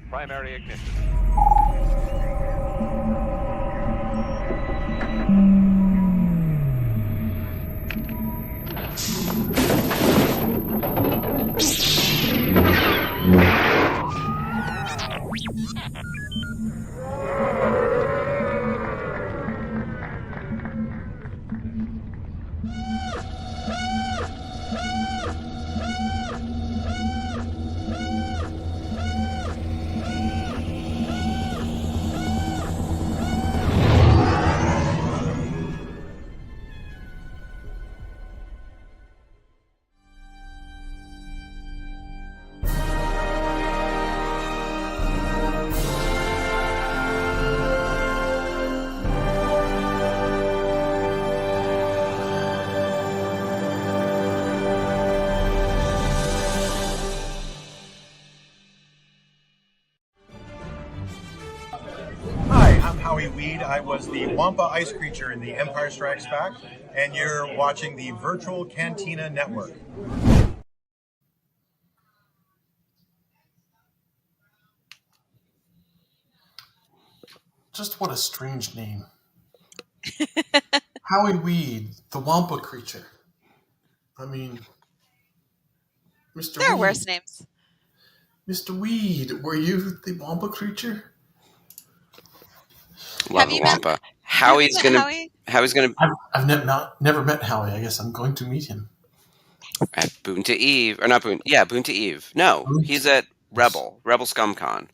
Primary ignition. Hi, I'm Howie Weed. I was the Wampa Ice Creature in The Empire Strikes Back, and you're watching the Virtual Cantina Network. Just what a strange name. Howie Weed, the Wampa creature. I mean, Mr. There are Weed. worse names. Mr. Weed, were you the Wampa creature? Love Have the you met- Wampa. Have you Howie's met gonna Howie? Howie's gonna I've never met Howie. I guess I'm going to meet him. at Boonta Eve or not Boon? Yeah, Boonta Eve. No, he's at Rebel ScumCon.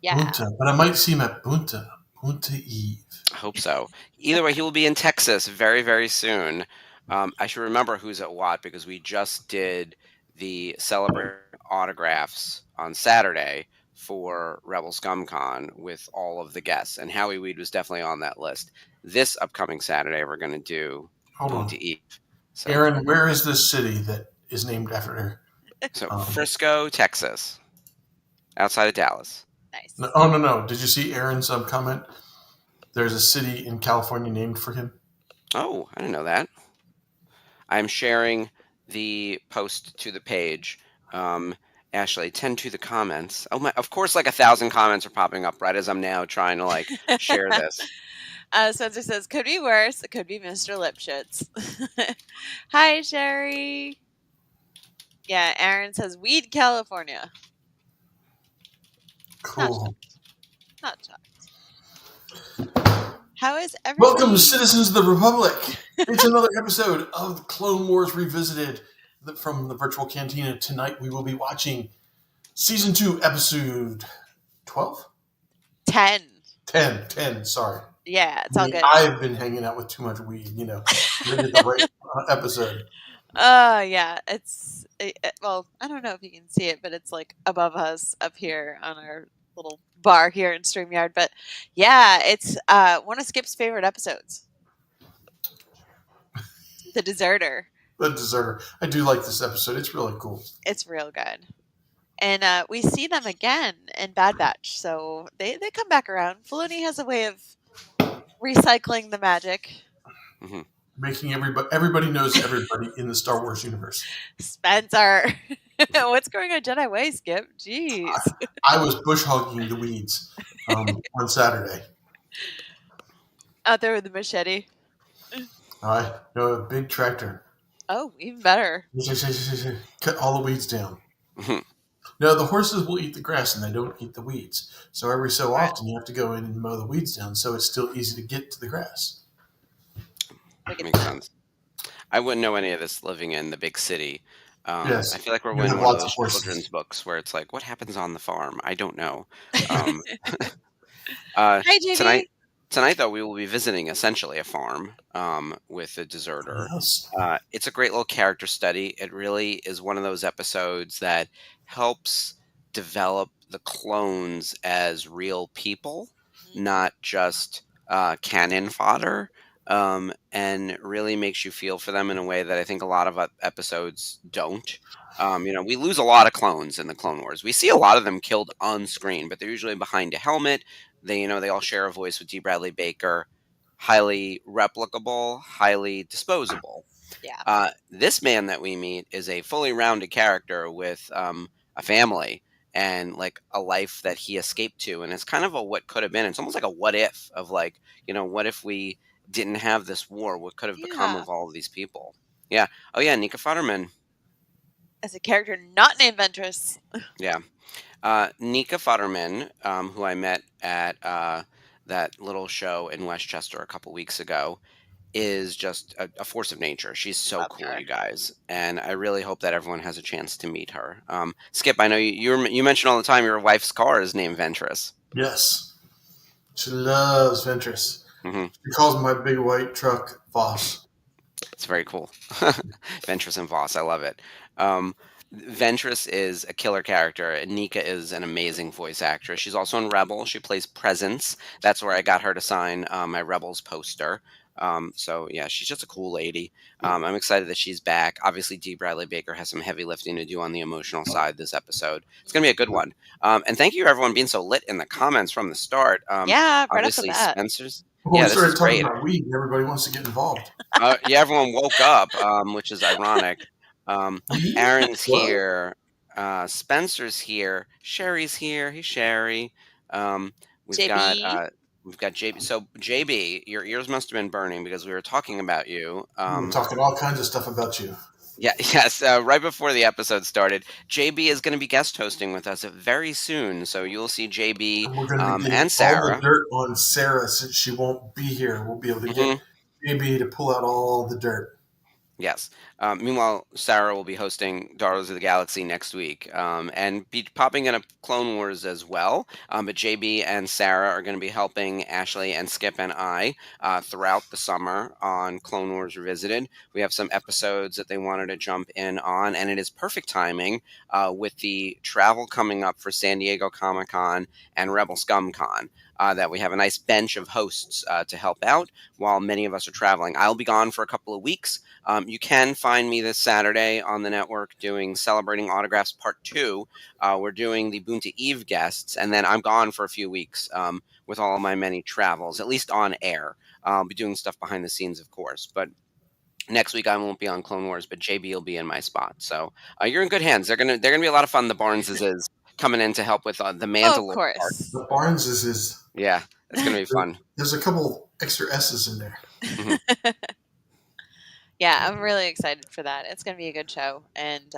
Yeah. Bunta, but I might see him at Bunta Eve. I hope so. Either way, he will be in Texas very, very soon. I should remember who's at what because we just did the celebrate autographs on Saturday for Rebel ScumCon with all of the guests, and Howie Weed was definitely on that list. This upcoming Saturday, we're going to do Hold on. Boonta Eve. So, Aaron, where is this city that is named after her? so Frisco, Texas, outside of Dallas. Nice. No. Did you see Aaron's comment? There's a city in California named for him. Oh, I didn't know that. I'm sharing the post to the page. Ashley, tend to the comments. Oh my! Of course, like 1,000 comments are popping up right as I'm now trying to share this. Spencer says, could be worse. It could be Mr. Lipschitz. Hi, Sherry. Yeah, Aaron says, Weed, California. Cool. Not shocked. How is everybody? Welcome, citizens of the Republic. It's another episode of Clone Wars Revisited from the Virtual Cantina. Tonight we will be watching Season 2, Episode 12? 10. 10, sorry. Yeah, it's all good. I've been hanging out with too much weed, Maybe the right episode. Yeah, it's well, I don't know if you can see it, but it's like above us up here on our little bar here in StreamYard. But yeah, it's one of Skip's favorite episodes. The Deserter. The Deserter. I do like this episode. It's really cool. It's real good. And we see them again in Bad Batch, so they come back around. Filoni has a way of recycling the magic. Mhm. Making everybody knows everybody in the Star Wars universe. Spencer, what's going on Jedi Way, Skip? Jeez. I was bush hogging the weeds on Saturday. Out there with the machete. I know a big tractor. Oh, even better. Cut all the weeds down. Mhm. No, the horses will eat the grass and they don't eat the weeds. So every so often you have to go in and mow the weeds down so it's still easy to get to the grass. Makes sense. I wouldn't know any of this living in the big city. Yes. I feel like we're You in have one of lots of those horses. children's books where it's like, what happens on the farm? I don't know. Hi, JD. Tonight, though, we will be visiting essentially a farm with a deserter. Yes. It's a great little character study. It really is one of those episodes that helps develop the clones as real people, not just cannon fodder, and really makes you feel for them in a way that I think a lot of episodes don't. We lose a lot of clones in the Clone Wars. We see a lot of them killed on screen, but they're usually behind a helmet. They all share a voice with D. Bradley Baker. Highly replicable, highly disposable. Yeah. This man that we meet is a fully rounded character with a family, and like a life that he escaped to, and it's kind of a what could have been. It's almost like a what if of like, what if we didn't have this war? What could have become Yeah. of all of these people? Yeah. Oh yeah, Nika Futterman. As a character not named Ventress. Yeah. Nika Futterman, who I met at that little show in Westchester a couple weeks ago, is just a force of nature. She's so Love cool, her. you guys, and I really hope that everyone has a chance to meet her. Skip, I know you mention all the time your wife's car is named Ventress. Yes. She loves Ventress. Hmm. She calls my big white truck Voss. It's very cool. Ventress and Voss, I love it. Ventress is a killer character, and Nika is an amazing voice actress. She's also in Rebel. She plays Presence. That's where I got her to sign my Rebels poster. So yeah, she's just a cool lady. I'm excited that she's back. Obviously, D. Bradley Baker has some heavy lifting to do on the emotional side this episode. It's gonna be a good one. And thank you everyone being so lit in the comments from the start. Yeah, right off the Obviously, bat. Spencer's. When Yeah, we this started is talking great. about weed, everybody wants to get involved. Yeah, everyone woke up, which is ironic. Weed? Aaron's What? here. Spencer's here. Sherry's here. Hey, Sherry. We've got JB. we've got JB. So JB, your ears must have been burning because we were talking about you. We were talking all kinds of stuff about you. Yeah, yes. Right before the episode started, JB is going to be guest hosting with us very soon. So you'll see JB And we're going to be getting and all Sarah. the dirt on Sarah since she won't be here. We'll be able to Mhm. get JB to pull out all the dirt. Yes. Meanwhile, Sarah will be hosting Daughters of the Galaxy next week and be popping in a Clone Wars as well. But JB and Sarah are going to be helping Ashley and Skip and I throughout the summer on Clone Wars Revisited. We have some episodes that they wanted to jump in on, and it is perfect timing with the travel coming up for San Diego Comic-Con and Rebel Scum Con. That we have a nice bench of hosts to help out while many of us are traveling. I'll be gone for a couple of weeks. You can find me this Saturday on the network doing Celebrating Autographs Part 2. We're doing the Boonta Eve guests, and then I'm gone for a few weeks with all of my many travels, at least on air. I'll be doing stuff behind the scenes, of course, but next week I won't be on Clone Wars, but JB will be in my spot. So you're in good hands. They're gonna be a lot of fun. The Barneses is coming in to help with the Oh, Mandalore of part. course. The Barnes is Yeah, it's gonna be fun. there's a couple extra S's in there. Yeah, I'm really excited for that. It's going to be a good show. And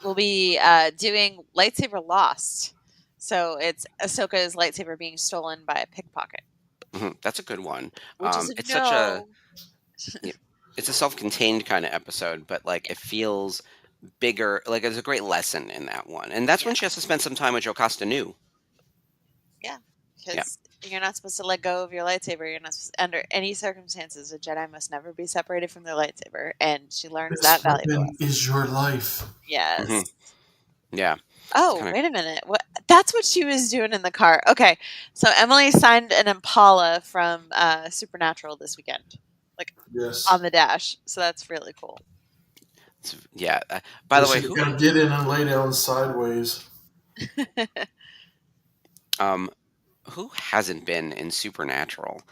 we'll be doing Lightsaber Lost. So it's Ahsoka's lightsaber being stolen by a pickpocket. That's a good one. Which is It's such a it's a self-contained kind of episode, but like it feels bigger. Like there's a great lesson in that one, and that's when she has to spend some time with Jocasta Nu. Because you're not supposed to let go of your lightsaber. You're not supposed, under any circumstances, a Jedi must never be separated from their lightsaber. And she learns that valuable. Weapon is your life. Yes. Mhm. Yeah. Oh, kinda- wait a minute. What? That's what she was doing in the car. Okay. So Emily signed an Impala from Supernatural this weekend Yes. on the dash. So that's really cool. Yeah. By the way, She's gonna get in and lay down sideways. who hasn't been in Supernatural?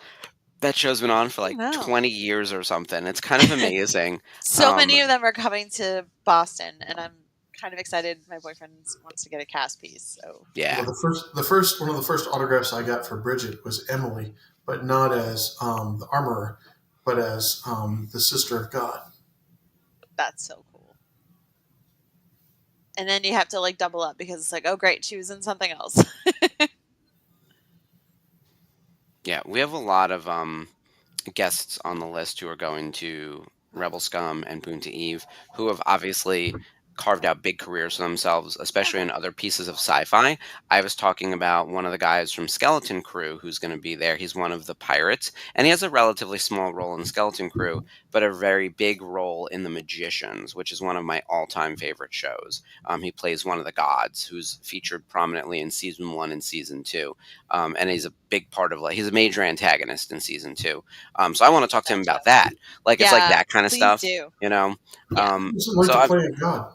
That show's been on for like know. 20 years or something. It's kind of amazing. So many of them are coming to Boston, and I'm kind of excited. My boyfriend wants to get a cast piece. So Yeah. Well, the first one of the first autographs I got for Bridget was Emily, but not as the armorer, but as the sister of God. that's so cool. And then you have to like double up because it's like, oh great, she was in something else. Yeah, we have a lot of guests on the list who are going to Rebel Scum and Boonta Eve, who have obviously carved out big careers for themselves, especially in other pieces of sci-fi. I was talking about one of the guys from Skeleton Crew who's going to be there. He's one of the pirates, and he has a relatively small role in Skeleton Crew, but a very big role in The Magicians, which is one of my all-time favorite shows. He plays one of the gods who's featured prominently in season 1 and season 2, and he's a big part of he's a major antagonist in season 2. So I want to talk to him about that. Like it's like Yeah, that kind of please stuff, do. you know. Yeah. Who doesn't like so to I've- play a god?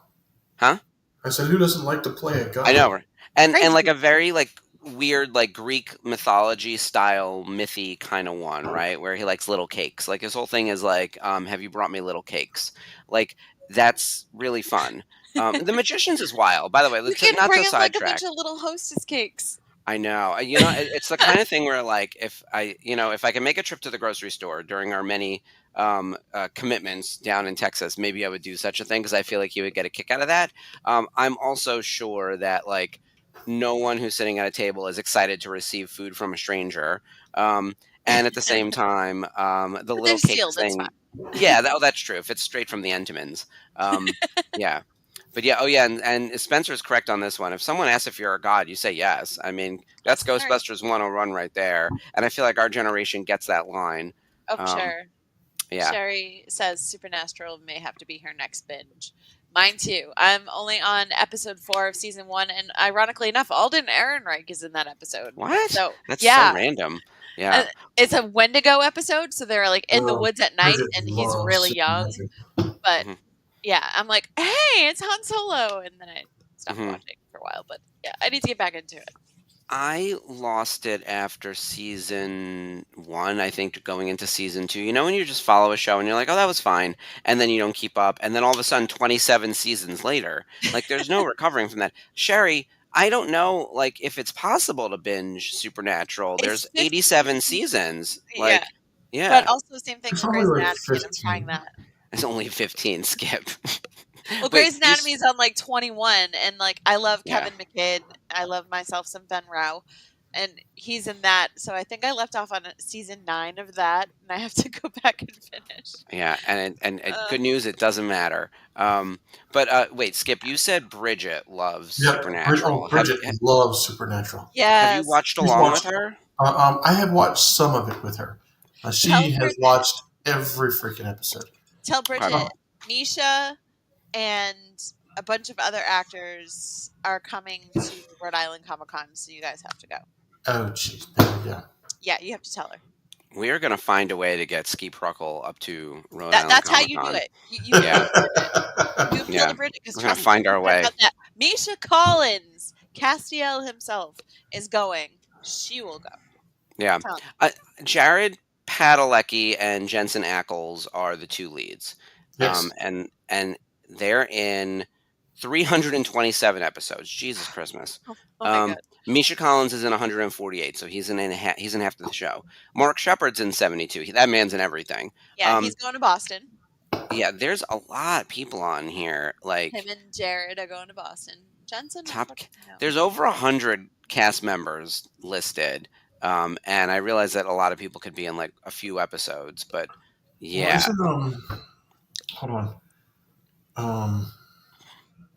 Huh? I said, who doesn't like to play a god? I know, right? and Crazy. like a very like weird like Greek mythology style mythy kind of one, right? Where he likes little cakes. Like his whole thing is like, have you brought me little cakes? Like that's really fun. The Magicians is wild. By the way, You can not bring to him like a sidetrack. bunch of little hostess cakes. I know. It's the kind of thing where, like, if I can make a trip to the grocery store during our many commitments down in Texas, maybe I would do such a thing because I feel like he would get a kick out of that. I'm also sure that, like, no one who's sitting at a table is excited to receive food from a stranger. And at the same time, the But little they're cake sealed. It's thing. fine. Yeah, that's true. If it's straight from the Entenmann's. Yeah. But yeah, oh yeah, and Spencer's correct on this one. If someone asks if you're a god, you say yes. I mean, that's That's very- Ghostbusters 101 right there. And I feel like our generation gets that line. Oh, sure. Yeah. Sherry says Supernatural may have to be her next binge. Mine too. I'm only on episode 4 of season 1, and ironically enough, Alden Ehrenreich is in that episode. What? So That's yeah, so random. Yeah. it's a Wendigo episode, so they're like in the Oh, woods at night, Bridget and he's loves really young. Supernatural. But Mhm. yeah, I'm like, hey, it's Han Solo, and then I stopped Mhm. watching for a while. But yeah, I need to get back into it. I lost it after season 1, I think, going into season 2. You know, when you just follow a show and you're like, oh, that was fine. And then you don't keep up. And then all of a sudden, 27 seasons later, like, there's no recovering from that. Sherry, I don't know, like, if it's possible to binge Supernatural. It's There's 15 87 seasons. Like, Yeah. yeah. But also, same thing It's with only Grey's like Anatomy. And I'm 15. trying that. It's only 15, Skip. Well, Wait, Grey's you Anatomy is on like 21, and like I love Yeah. Kevin McKidd. I love myself some Ben Rao, and he's in that. So I think I left off on season 9 of that, and I have to go back and finish. Yeah, and Uh, good news, it doesn't matter. But wait, Skip, you said Bridget loves Yep. Supernatural. Bridget loves Supernatural. Have Yes. you watched She's along watched- with her? I have watched some of it with her. She Tell has Bridget- watched every freaking episode. Tell Bridget, Wow. Misha, and a bunch of other actors are coming to Rhode Island Comic Con, so you guys have to go. Oh, jeez. There we go. Yeah, you have to tell her. We are going to find a way to get Ski Pruckle up to Rhode Island That's how you do Comic-Con. it. You Yeah. You appeal Yeah. to Bridget because We're going to find our way. Misha Collins, Castiel himself, is going. She will go. Yeah. Tell Jared Padalecki and Jensen Ackles are the two leads. Yes. And they're in 327 episodes. Jesus Christmas. Oh my god. Misha Collins is in 148, so he's in half of the show. Mark Shepard's in 72. That man's in everything. Yeah, he's going to Boston. Yeah, there's a lot of people on here. Like, Him and Jared are going to Boston. Jensen. there's over 100 cast members listed, and I realize that a lot of people could be in like a few episodes, but yeah. Well, hold on.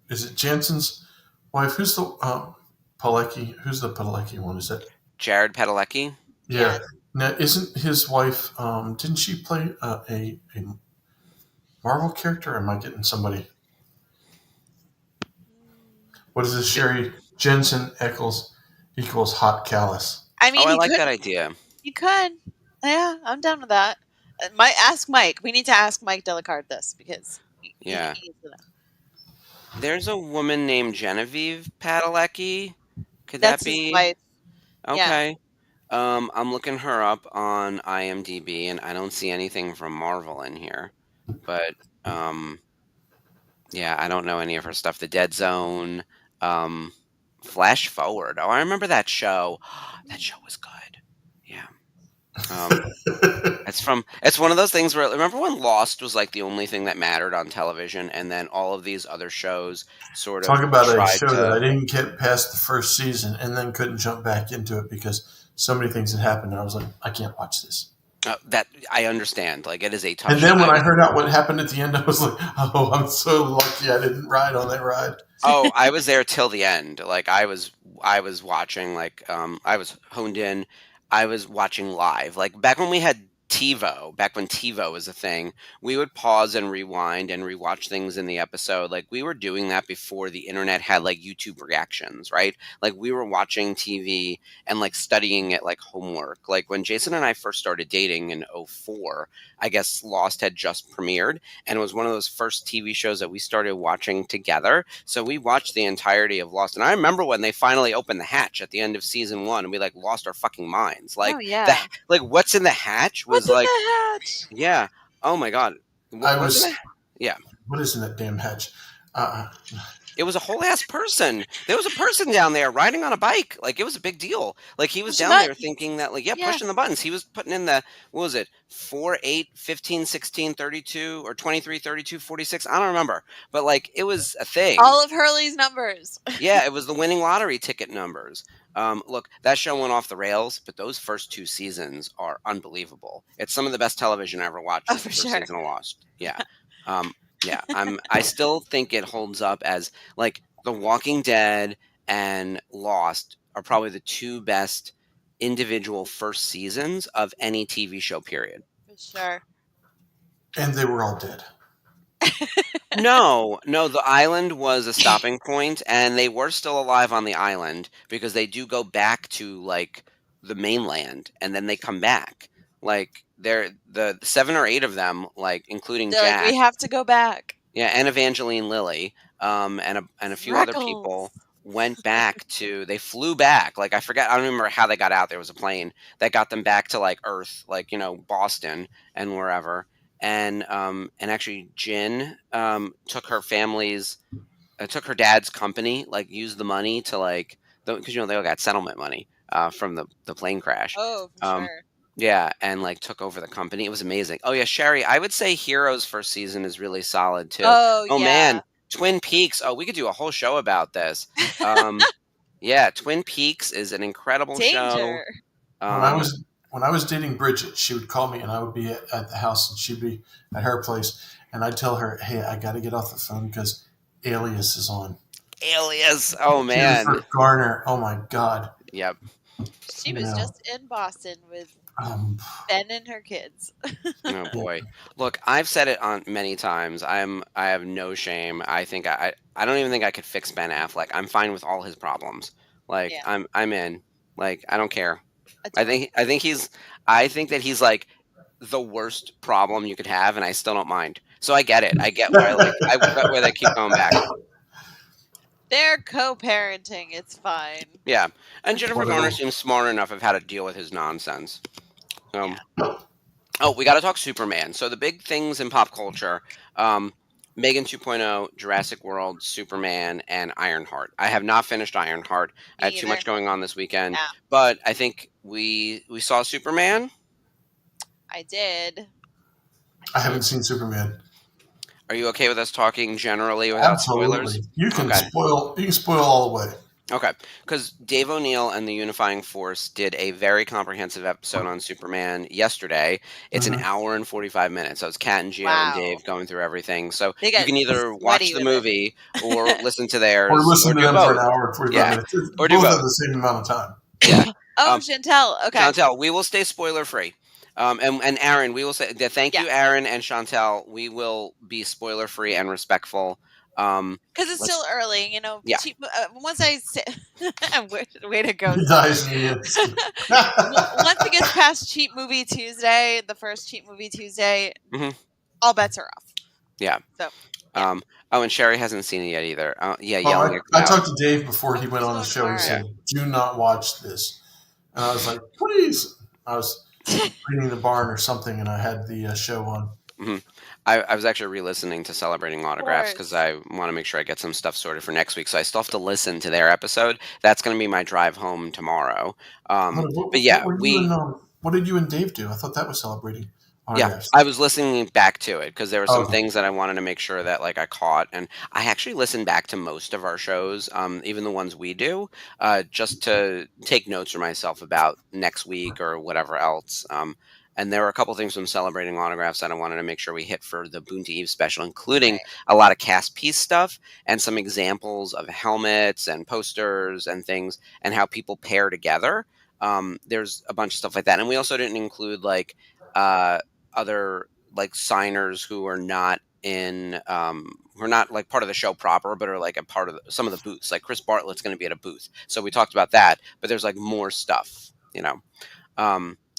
Is it Jansen's wife? Who's the Palecki? Who's the Palecki one? Is it? Jared Padalecki? Yeah. Now, isn't his wife? Didn't she play a Marvel character? Or am I getting somebody? What is this? Sherry Jensen Ackles equals hot callus. I mean, Oh, I he like could. that idea. You could. Yeah, I'm down with that. Ask Mike. We need to ask Mike Delicard this because Yeah. he needs to know. There's a woman named Genevieve Padalecki. Could That's that be? his wife. Okay. I'm looking her up on IMDb, and I don't see anything from Marvel in here. But yeah, I don't know any of her stuff. The Dead Zone, Flash Forward. Oh, I remember that show. That show was good. Yeah. It's one of those things where, remember when Lost was like the only thing that mattered on television, and then all of these other shows sort of Talk about a tried show to- that I didn't get past the first season and then couldn't jump back into it because so many things had happened. And I was like, I can't watch this. that I understand. Like, it is a tough. And then when show. I heard out what happened at the end, I was like, oh, I'm so lucky I didn't ride on that ride. Oh, I was there till the end. Like, I was watching. Like, I was honed in. I was watching live. Like, back when we had TiVo, back when TiVo was a thing, we would pause and rewind and rewatch things in the episode. Like, we were doing that before the internet had like YouTube reactions, right? Like, we were watching TV and like studying it like homework. Like, when Jason and I first started dating in 2004, I guess Lost had just premiered, and it was one of those first TV shows that we started watching together. So we watched the entirety of Lost, and I remember when they finally opened the hatch at the end of season 1, and we like lost our fucking minds. Like, oh yeah. like what's in the hatch was What's in like, the hatch? yeah. Oh my god. I was. Yeah. What is in that damn hatch? Uh, It was a whole ass person. There was a person down there riding on a bike. Like, it was a big deal. Like, he was Pushing down there buttons. thinking that, like, Yeah. pushing the buttons. He was putting in the, what was it, 4, 8, 15, 16, 32, or 23, 32, 46. I don't remember. But, like, it was a thing. All of Hurley's numbers. Yeah, it was the winning lottery ticket numbers. Look, that show went off the rails, but those first 2 seasons are unbelievable. It's some of the best television I ever watched. Oh, The for first sure. season of Lost. Yeah. Yeah. I still think it holds up as, like, The Walking Dead and Lost are probably the 2 best individual first seasons of any TV show, period. For sure. and they were all dead. No, the island was a stopping point, and they were still alive on the island because they do go back to, like, the mainland, and then they come back. Like, they're the 7 or 8 of them, like, including They're Jack, like, we have to go back. yeah, and Evangeline Lilly, and a few other people Freckles. went back to. They flew back. Like, I forget. I don't remember how they got out. There was a plane that got them back to, like, Earth, like, Boston and wherever. And actually, Jin took her took her dad's company, like, used the money to, like, because they all got settlement money from the plane crash. Oh, for Um, sure. Yeah, and, like, took over the company. It was amazing. Oh yeah, Sherry, I would say Heroes first season is really solid too. Oh, Oh yeah. man, Twin Peaks. Oh, we could do a whole show about this. Yeah, Twin Peaks is an incredible show. Danger. When I was dating Bridget, she would call me and I would be at the house and she'd be at her place, and I'd tell her, "Hey, I got to get off the phone because Alias is on." Alias. Oh man. Jennifer Garner. Oh my God. Yep. She was Yeah. just in Boston with Um, Ben and her kids. Oh boy. Look, I've said it on many times. I have no shame. I think I don't even think I could fix Ben Affleck. I'm fine with all his problems. Like, Yeah. I'm in. Like, I don't care. I I think that he's, like, the worst problem you could have, and I still don't mind. So I get it. I get why I get why they keep going back. They're co-parenting. It's fine. Yeah. And Jennifer Whatever. Garner seems smart enough of how to deal with his nonsense. Oh, we got to talk Superman. So the big things in pop culture, Megan 2.0, Jurassic World, Superman, and Ironheart. I have not finished Ironheart. I had too much either. going on this weekend. Yeah. But I think we saw Superman. I did. I haven't seen Superman. Are you okay with us talking generally without spoilers? You can Okay. spoil. You can spoil all the way. Okay, because Dave O'Neill and the Unifying Force did a very comprehensive episode on Superman yesterday. It's an Mhm. hour and 45 minutes. So it's Kat and Gio Wow. and Dave going through everything. So They you got can either watch sweaty the with it. movie or listen to theirs. Or listen to do them for both. an hour and 45 Yeah. minutes. It's Or do both at both. the same amount of time. Oh, Chantel. Okay. Chantel, we will stay spoiler free. And Aaron, we will say thank you, Yeah. Aaron and Chantel. We will be spoiler free and respectful. Because it's Let's- still early, Yeah. Once I say, way to go. He dies in the end. Once it gets past Cheap Movie Tuesday, the first Cheap Movie Tuesday, Mhm. all bets are off. Yeah. So, Oh, and Sherry hasn't seen it yet either. Yeah, Well, yelling I at talked to Dave before he went on the He's show. He going said, "Do not watch this," and I was like, "Please." I was cleaning the barn or something, and I had the show on. I was actually re-listening to Celebrating Autographs course. because I want to make sure I get some stuff sorted for next week. So I still have to listen to their episode. That's going to be my drive home tomorrow. But yeah, what did you and Dave do? I thought that was celebrating. Yeah, I was listening back to it because there were some Okay. things that I wanted to make sure that, like, I caught, and I actually listened back to most of our shows, even the ones we do, just to take notes for myself about next week or whatever else. And there were a couple things from Celebrating Autographs that I wanted to make sure we hit for the Boonty Eve special, including a lot of cast piece stuff and some examples of helmets and posters and things and how people pair together. There's a bunch of stuff like that, and we also didn't include, like, other, like, signers who are not in who are not, like, part of the show proper, but are, like, a part of some of the booths. Like Chris Bartlett's going to be at a booth, so we talked about that. But there's, like, more stuff,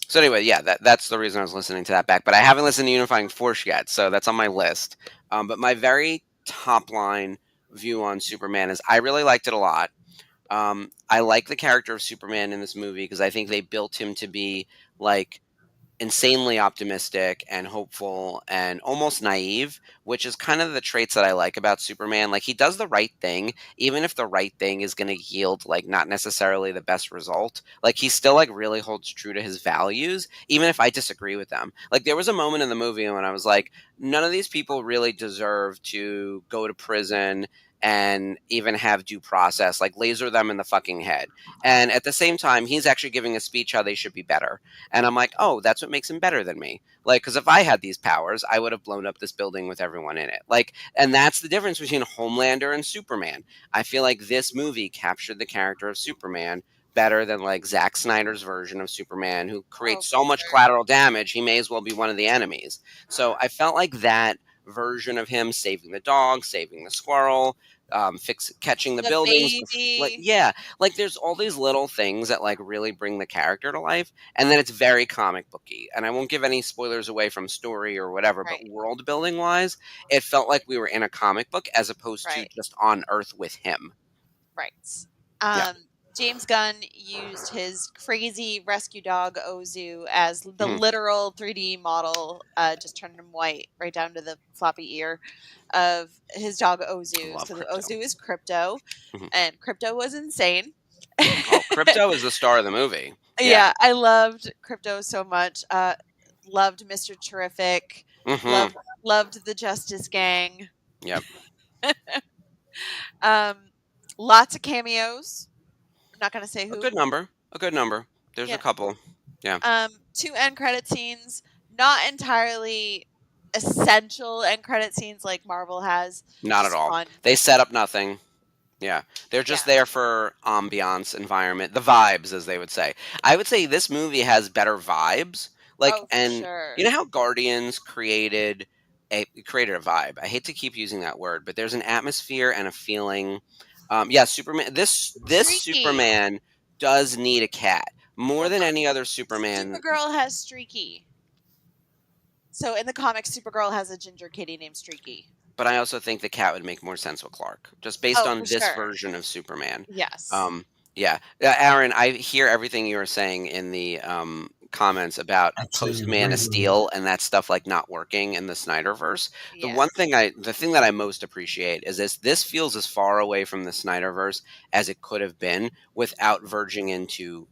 So anyway, yeah, that's the reason I was listening to that back. But I haven't listened to Unifying Force yet, so that's on my list. But my very top line view on Superman is I really liked it a lot. I like the character of Superman in this movie because I think they built him to be, like, insanely optimistic and hopeful and almost naive, which is kind of the traits that I like about Superman. Like he does the right thing, even if the right thing is going to yield like not necessarily the best result. Like he still like really holds true to his values, even if I disagree with them. Like there was a moment in the movie when I was like, none of these people really deserve to go to prison and even have due process, like laser them in the fucking head. And at the same time, he's actually giving a speech how they should be better. And I'm like, oh, that's what makes him better than me. Like, because if I had these powers, I would have blown up this building with everyone in it. Like, and that's the difference between Homelander and Superman. I feel like this movie captured the character of Superman better than like Zack Snyder's version of Superman, who creates so for much sure. collateral damage, he may as well be one of the enemies. So I felt like that version of him saving the dog, saving the squirrel, catching the The buildings, like baby. yeah, like there's all these little things that like really bring the character to life, and then it's very comic booky. And I won't give any spoilers away from story or whatever, but Right. world building wise, it felt like we were in a comic book as opposed to Right. just on Earth with him. Right. Yeah. James Gunn used his crazy rescue dog Ozu as the Mhm. literal 3D model, just turned him white right down to the floppy ear of his dog Ozu. Love So Crypto. Ozu is Crypto, Mhm. and Crypto was insane. Oh, Crypto is the star of the movie. Yeah, I loved Crypto so much. Loved Mr. Terrific. Hmm. Loved the Justice Gang. Yep. Lots of cameos. I'm not gonna say A who. good number. A good number. There's Yeah. a couple. Two end credit scenes, not entirely essential end credit scenes like Marvel has. Not Just at all. fun. They set up nothing. Yeah. They're just there for ambiance, environment, the vibes, as they would say. I would say this movie has better vibes. Like, Oh, for and sure. you know how Guardians created a vibe. I hate to keep using that word, but there's an atmosphere and a feeling. Yeah, Superman. This Streaky. Superman does need a cat more than any other Superman. Supergirl has Streaky. So in the comics, Supergirl has a ginger kitty named Streaky. But I also think the cat would make more sense with Clark, just based Oh, on for this sure. version of Superman. Yes. Yeah, Aaron, I hear everything you were saying in the comments about Actually, post Man really- of Steel and that stuff like not working in the Snyderverse. The Yes. thing that I most appreciate is this feels as far away from the Snyderverse as it could have been without verging into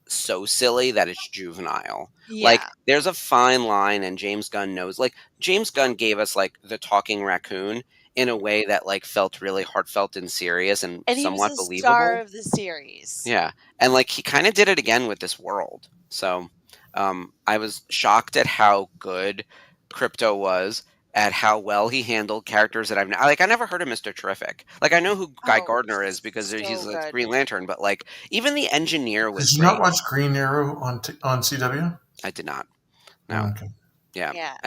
so silly that it's juvenile. Yeah. Like there's a fine line, and James Gunn knows. Like James Gunn gave us like the talking raccoon in a way that like felt really heartfelt and serious and and he somewhat was the believable. star of the series. Yeah, and like he kind of did it again with this world. So I was shocked at how good Crypto was, at how well he handled characters that I never heard of Mr. Terrific. Like I know who Guy Oh, Gardner is because so he's like good. Green Lantern, but like even the engineer was Did you great. not watch Green Arrow on CW? I did not. No. Okay. Yeah. Yeah.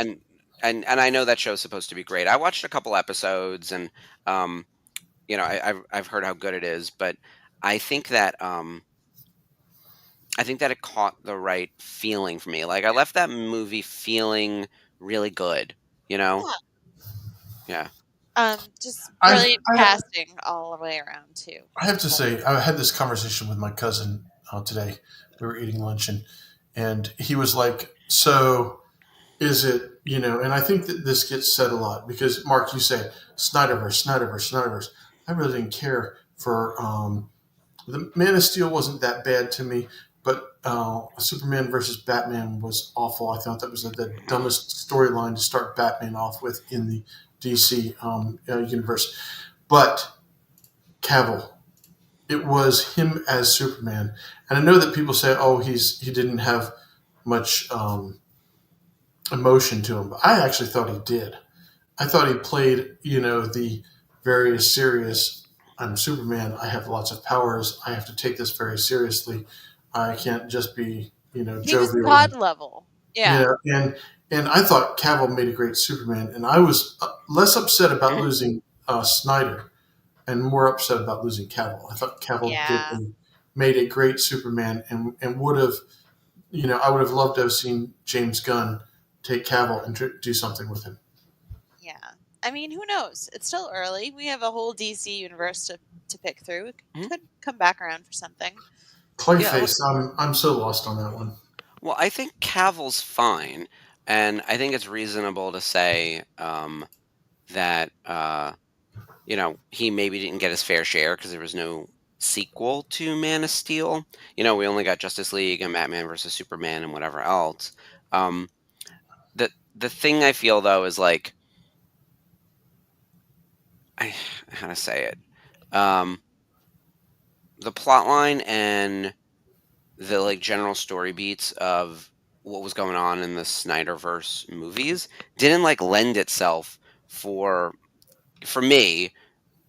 And I know that show's supposed to be great. I watched a couple episodes, and I've heard how good it is, but I think that it caught the right feeling for me. Like I left that movie feeling really good, you know? Yeah. Just I- brilliant I- casting all the way around too. I have to say, I had this conversation with my cousin today. We were eating lunch, and he was like, "So, is it, And I think that this gets said a lot because, Mark, you say Snyderverse. I really didn't care for the Man of Steel wasn't that bad to me, but Superman versus Batman was awful. I thought that was the dumbest storyline to start Batman off with in the DC universe. But Cavill, it was him as Superman, and I know that people say, "Oh, he didn't have much emotion to him," but I actually thought he did. I thought he played, the very serious. I'm Superman. I have lots of powers. I have to take this very seriously. I can't just be, He was jovial. God level. Yeah. And I thought Cavill made a great Superman, and I was less upset about losing Snyder and more upset about losing Cavill. I thought Cavill made a great Superman, and would have, I would have loved to have seen James Gunn take Cavill and do something with him. Yeah. I mean, who knows? It's still early. We have a whole DC universe to pick through. It could come back around for something. Clayface, I'm so lost on that one. Well, I think Cavill's fine, and I think it's reasonable to say that he maybe didn't get his fair share because there was no sequel to Man of Steel. We only got Justice League and Batman versus Superman and whatever else. Um, the thing I feel though is like, how to say it, the plot line and the like general story beats of what was going on in the Snyderverse movies didn't like lend itself for me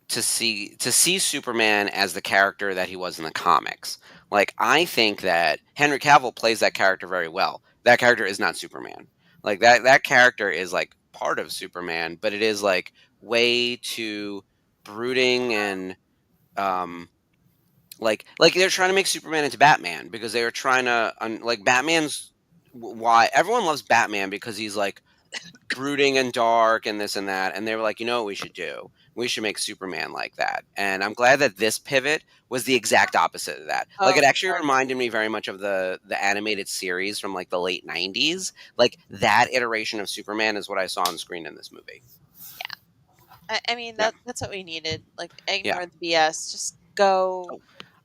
to see Superman as the character that he was in the comics. Like, I think that Henry Cavill plays that character very well. That character is not Superman. Like that character is like part of Superman, but it is like way too brooding and like they're trying to make Superman into Batman because they were trying to like Batman's why everyone loves Batman because he's like brooding and dark and this and that, and they were like, what we should do? We should make Superman like that. And I'm glad that this pivot was the exact opposite of that. Like, it actually reminded me very much of the animated series from like the late 90s. Like, that iteration of Superman is what I saw on screen in this movie. Yeah, I mean that's what we needed. Like, ignore the BS, just go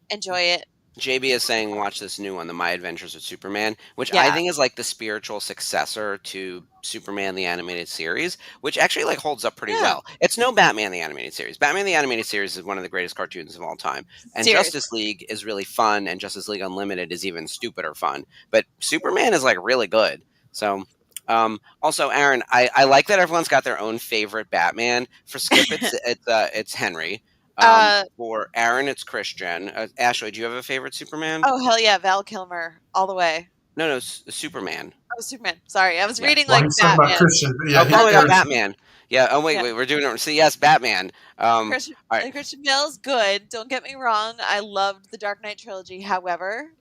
enjoy it. JB is saying, watch this new one, The My Adventures with Superman, which I think is like the spiritual successor to Superman the Animated Series, which actually like holds up pretty well. It's no Batman the Animated Series. Batman the Animated Series is one of the greatest cartoons of all time. And Seriously. Justice League is really fun, and Justice League Unlimited is even stupider fun. But Superman is like really good. So also, Aaron, I like that everyone's got their own favorite Batman. For Skip, it's Henry. For Aaron, it's Christian. Ashley, do you have a favorite Superman? Oh, hell yeah, Val Kilmer, all the way. No, Superman. Oh, Superman. Sorry, I was reading like Batman. About Christian, but yeah, Batman. Yeah. Oh wait, we're doing it. So yes, Batman. Christian Bale's good. Don't get me wrong. I loved the Dark Knight trilogy. However,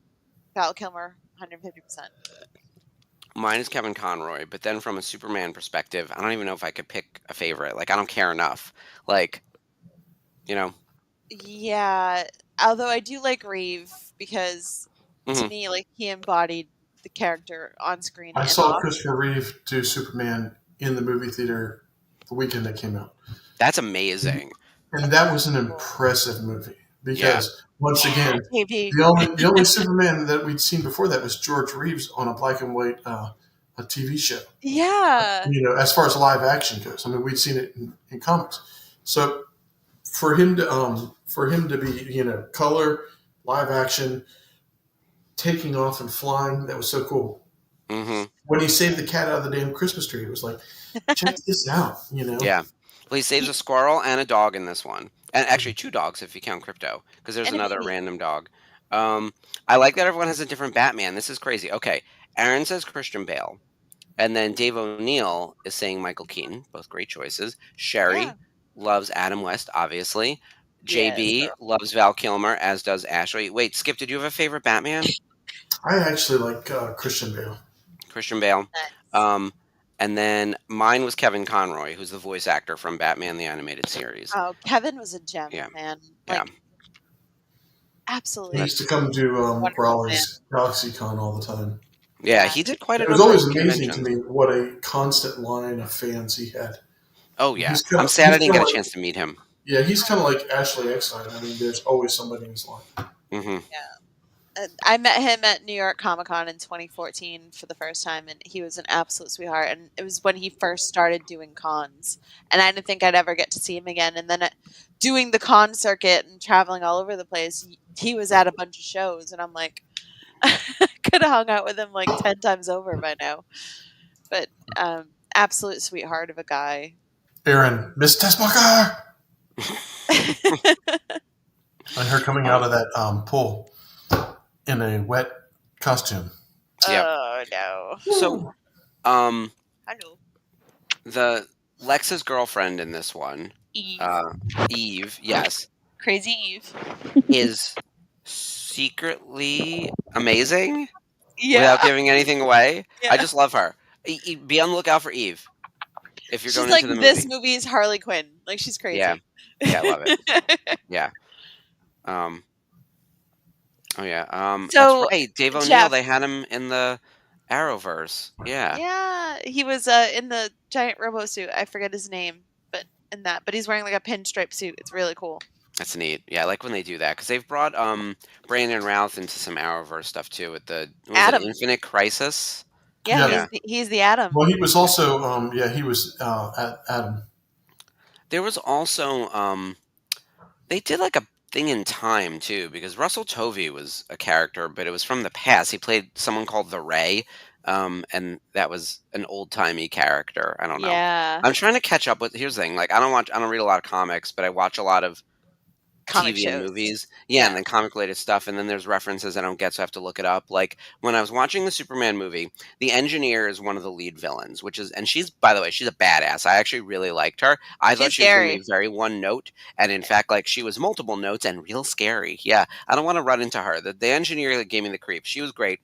Val Kilmer, 150%. Mine is Kevin Conroy, but then from a Superman perspective, I don't even know if I could pick a favorite. Like, I don't care enough. Like. Yeah, although I do like Reeve because to me, like, he embodied the character on screen. I saw Christopher Reeve do Superman in the movie theater the weekend that came out. That's amazing. And that was an impressive movie because once again, the only Superman that we'd seen before that was George Reeves on a black and white a TV show. Yeah. As far as live action goes, I mean, we'd seen it in comics. So for him to be, color, live action, taking off and flying, that was so cool. Mm-hmm. When he saved the cat out of the damn Christmas tree, it was like, check this out, Yeah. Well, he saves a squirrel and a dog in this one. And actually 2 dogs if you count Crypto, because there's another random dog. I like that everyone has a different Batman. This is crazy. Okay, Aaron says Christian Bale. And then Dave O'Neill is saying Michael Keaton. Both great choices. Sherry loves Adam West, obviously. JB loves Val Kilmer, as does Ashley. Wait, Skip, did you have a favorite Batman? I actually like Christian Bale. Christian Bale. Nice. And then mine was Kevin Conroy, who's the voice actor from Batman the Animated Series. Oh, Kevin was a gem, man. Like, absolutely. He used to come to Raleigh's GalaxyCon all the time. Yeah, he did quite a number. It was always amazing to me what a constant line of fans he had. Oh, yeah. I'm sad I didn't get a chance to meet him. Yeah, he's kind of like Ashley Eckstein. I mean, there's always somebody in his line. Mm-hmm. Yeah. I met him at New York Comic Con in 2014 for the first time, and he was an absolute sweetheart. And it was when he first started doing cons, and I didn't think I'd ever get to see him again. And then doing the con circuit and traveling all over the place, he was at a bunch of shows, and I'm like, I could have hung out with him like 10 times over by now. But absolute sweetheart of a guy. Aaron, Miss Desmacher! And her coming out of that pool in a wet costume. Yeah. Oh, no. So, I know. the Lex's girlfriend in this one, Eve, yes. Crazy Eve. Is secretly amazing without giving anything away. Yeah. I just love her. Be on the lookout for Eve. If you're going into the movie. This movie is Harley Quinn. Like, she's crazy. Yeah, I love it. Yeah. Oh yeah. So, that's right. Dave O'Neill. They had him in the Arrowverse. Yeah, Yeah, he was in the giant robo suit. I forget his name, but in that, but he's wearing like a pinstripe suit. It's really cool. that's neat. Yeah, I like when they do that because they've brought Brandon Routh into some Arrowverse stuff too with the was it Adam. Infinite Crisis? Yeah, Yeah. Yeah. he's the Atom. Well, he was also, yeah, he was Adam. There was also they did like a thing in time too because Russell Tovey was a character, but it was from the past. He played someone called the Ray, and that was an old timey character. I don't know. Yeah, I'm trying to catch up with. Here's the thing: like I don't read a lot of comics, but I watch a lot of comic TV and shows. movies. Yeah, and Yeah. then comic related stuff, and then there's references I don't get, so I have to look it up. Like when I was watching the Superman movie, the engineer is one of the lead villains, which is and she's by the way, she's a badass. I actually really liked her. I thought She's she was gonna scary. be very one note, and in fact, like she was multiple notes and real scary. Yeah. I don't want to run into her. The engineer that gave me the creep. She was great.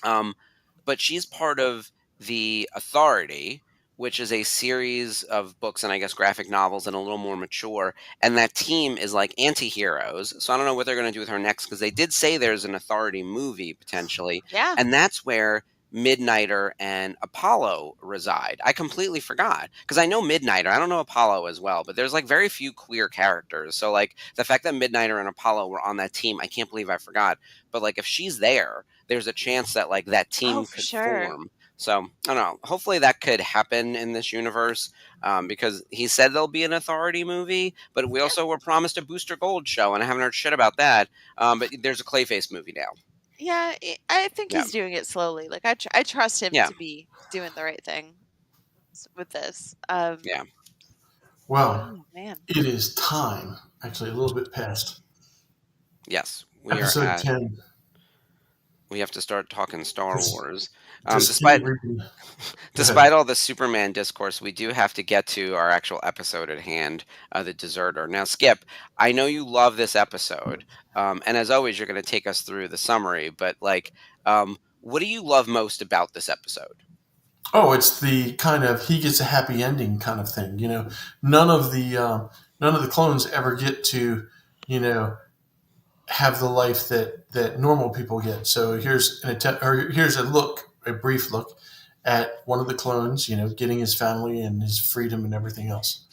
Um, but she's part of the Authority, which is a series of books and I guess graphic novels and a little more mature. And that team is like anti-heroes. So I don't know what they're going to do with her next because they did say there's an Authority movie potentially. Yeah. And that's where Midnighter and Apollo reside. I completely forgot because I know Midnighter. I don't know Apollo as well, but there's like very few queer characters. So like the fact that Midnighter and Apollo were on that team, I can't believe I forgot. But like if she's there's a chance that like that Oh, team for could sure. form. So I don't know. Hopefully that could happen in this universe because he said there'll be an Authority movie, but we also were promised a Booster Gold show, and I haven't heard shit about that. But there's a Clayface movie now. Yeah, I think Yeah, he's doing it slowly. Like I trust him yeah, to be doing the right thing with this. yeah. Well, Oh man. it is time, actually, a little bit past Yes, we are episode at. 10. We have to start talking Star Just, Wars. just keep Despite reading. Go ahead. despite all the Superman discourse, we do have to get to our actual episode at hand, the Deserter. Now, Skip, I know you love this episode, and as always, you're going to take us through the summary. But like, what do you love most about this episode? Oh, it's the kind of he gets a happy ending kind of thing. You know, none of the clones ever get to, you know, have the life that normal people get. So here's an attempt, or here's a brief look at one of the clones, you know, getting his family and his freedom and everything else.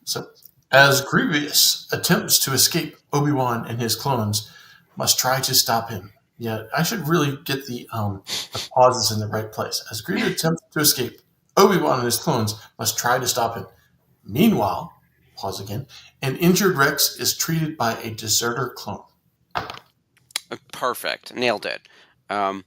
So as Grievous attempts to escape, Obi-Wan and his clones must try to stop him. Yeah, I should really get the pauses in the right place. As Grievous attempts to escape, Obi-Wan and his clones must try to stop him. Meanwhile, pause again, an injured Rex is treated by a deserter clone. Perfect, nailed it. All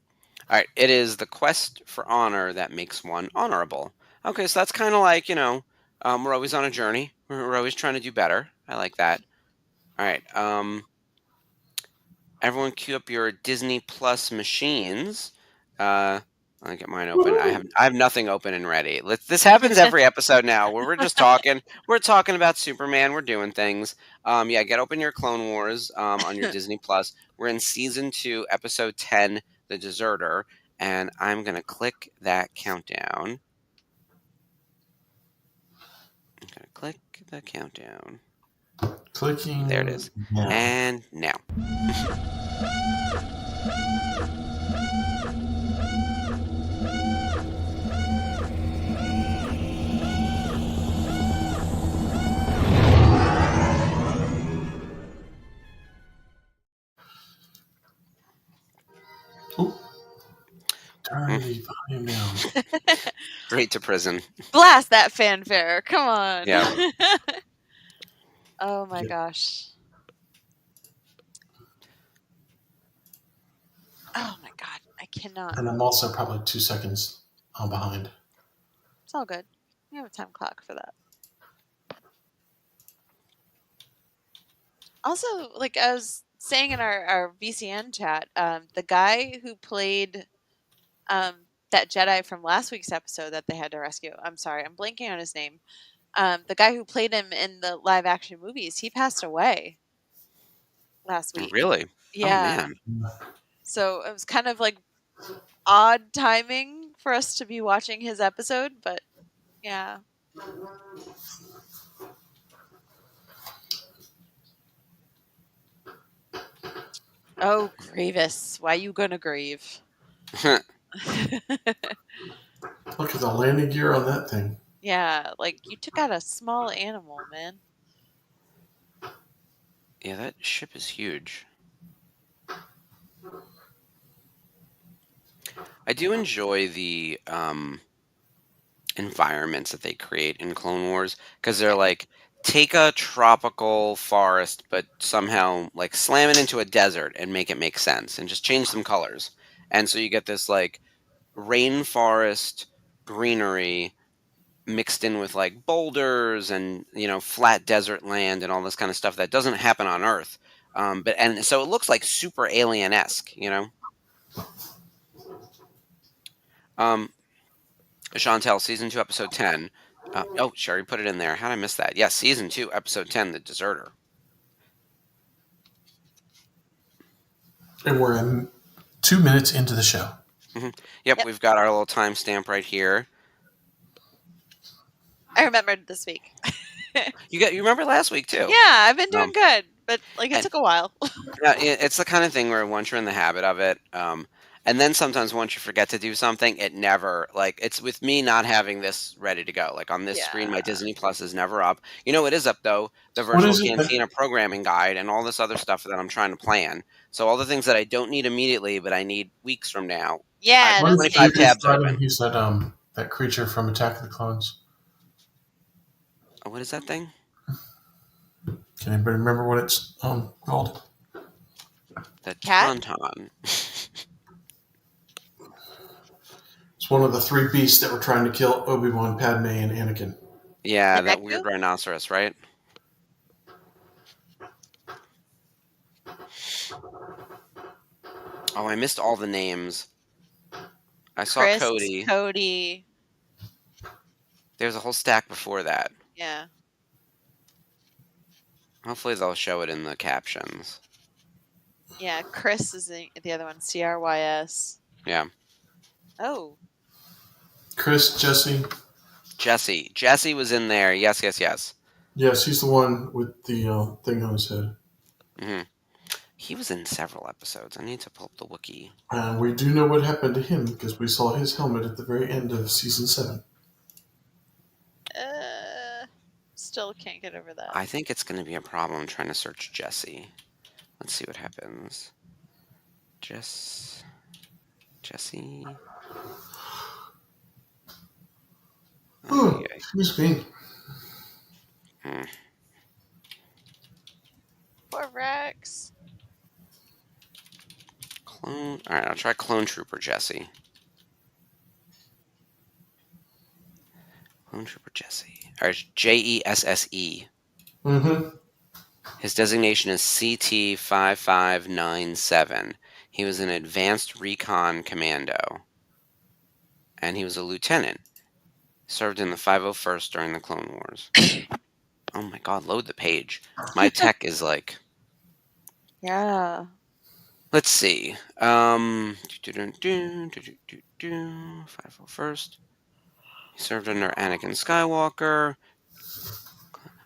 right, it is the quest for honor that makes one honorable. Okay, so that's kind of like we're always on a journey. We're always trying to do better. I like that. All right. Everyone queue up your Disney Plus machines. Let me get mine open. I have nothing open and ready. This happens every episode now where we're just talking. We're talking about Superman. We're doing things. Yeah, get open your Clone Wars on your Disney Plus. We're in season 2, episode 10, The Deserter, and I'm gonna click that countdown. I'm gonna click the countdown. Clicking. There it is. Yeah. And now. Ooh. Turn the volume down. Straight to prison. Blast that fanfare. Come on. Yeah. Oh my Yeah. gosh. Oh my god. I cannot. And I'm also probably 2 seconds behind. It's all good. We have a time clock for that. Also, like I was saying in our VCN chat, the guy who played that Jedi from last week's episode that they had to rescue, I'm sorry, I'm blanking on his name. The guy who played him in the live action movies, he passed away last week. Really? Yeah. Oh man. So it was kind of like odd timing for us to be watching his episode, but yeah. Oh, Grievous. Why you gonna grieve? Look at the landing gear on that thing. Yeah, like you took out a small animal, man. Yeah, that ship is huge. I do enjoy the environments that they create in Clone Wars because they're like take a tropical forest but somehow like slam it into a desert and make it make sense and just change some colors. And so you get this like rainforest greenery mixed in with like boulders and flat desert land and all this kind of stuff that doesn't happen on Earth. But and so it looks like super alien-esque. Um, Chantel, season 2, episode 10. Oh, Sherry put it in there. How did I miss that? Yes, season 2, episode 10, The Deserter. And we're in 2 minutes into the show. Yep, we've got our little timestamp right here. I remembered this week. You remember last week too? Yeah, I've been doing good, but like it took a while. Yeah, it's the kind of thing where once you're in the habit of it, and then sometimes once you forget to do something, it never like it's with me not having this ready to go. Like on this screen, my Disney Plus is never up. You know what is up though? The Virtual Cantina programming guide and all this other stuff that I'm trying to plan. So all the things that I don't need immediately, but I need weeks from now. Yeah, I have 25 tabs open. He said that creature from Attack of the Clones. Oh, what is that thing? Can anybody remember what it's called? The cat? Tauntaun. It's one of the 3 beasts that were trying to kill Obi-Wan, Padme, and Anakin. Yeah, that weird rhinoceros, right? Oh, I missed all the names. I saw Chris, Cody. There's a whole stack before that. Yeah. Hopefully they'll show it in the captions. Yeah, Chris is the other one. CRYS. Yeah. Oh. Chris, Jesse. Jesse was in there. Yes. Yes, he's the one with the thing on his head. Mm-hmm. He was in several episodes. I need to pull up the wiki. We do know what happened to him because we saw his helmet at the very end of season 7. Still can't get over that. I think it's going to be a problem trying to search Jesse. Let's see what happens. Jesse. Oh, excuse me. Poor Rex. Clone. All right, I'll try Clone Trooper Jesse. Clone Trooper Jesse. All right, JESSE. Mm-hmm. His designation is CT-5597. He was an advanced recon commando. And he was a lieutenant. Served in the 501st during the Clone Wars. Oh my god, load the page. My tech is like... Yeah. Let's see. 501st. He served under Anakin Skywalker.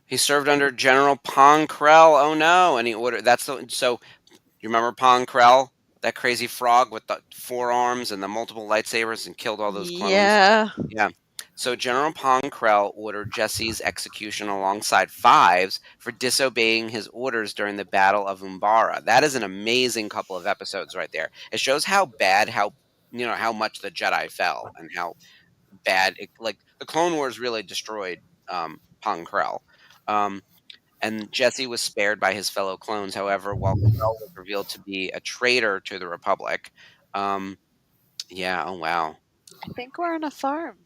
He served under General Pong Krell. Oh no! And he ordered. So you remember Pong Krell, that crazy frog with the 4 arms and the multiple lightsabers, and killed all those clones. Yeah. So General Pong Krell ordered Jesse's execution alongside Fives for disobeying his orders during the Battle of Umbara. That is an amazing couple of episodes right there. It shows how bad, how much the Jedi fell and how bad the Clone Wars really destroyed Pong Krell. And Jesse was spared by his fellow clones. However, while Krell was revealed to be a traitor to the Republic. Oh wow. I think we're on a farm.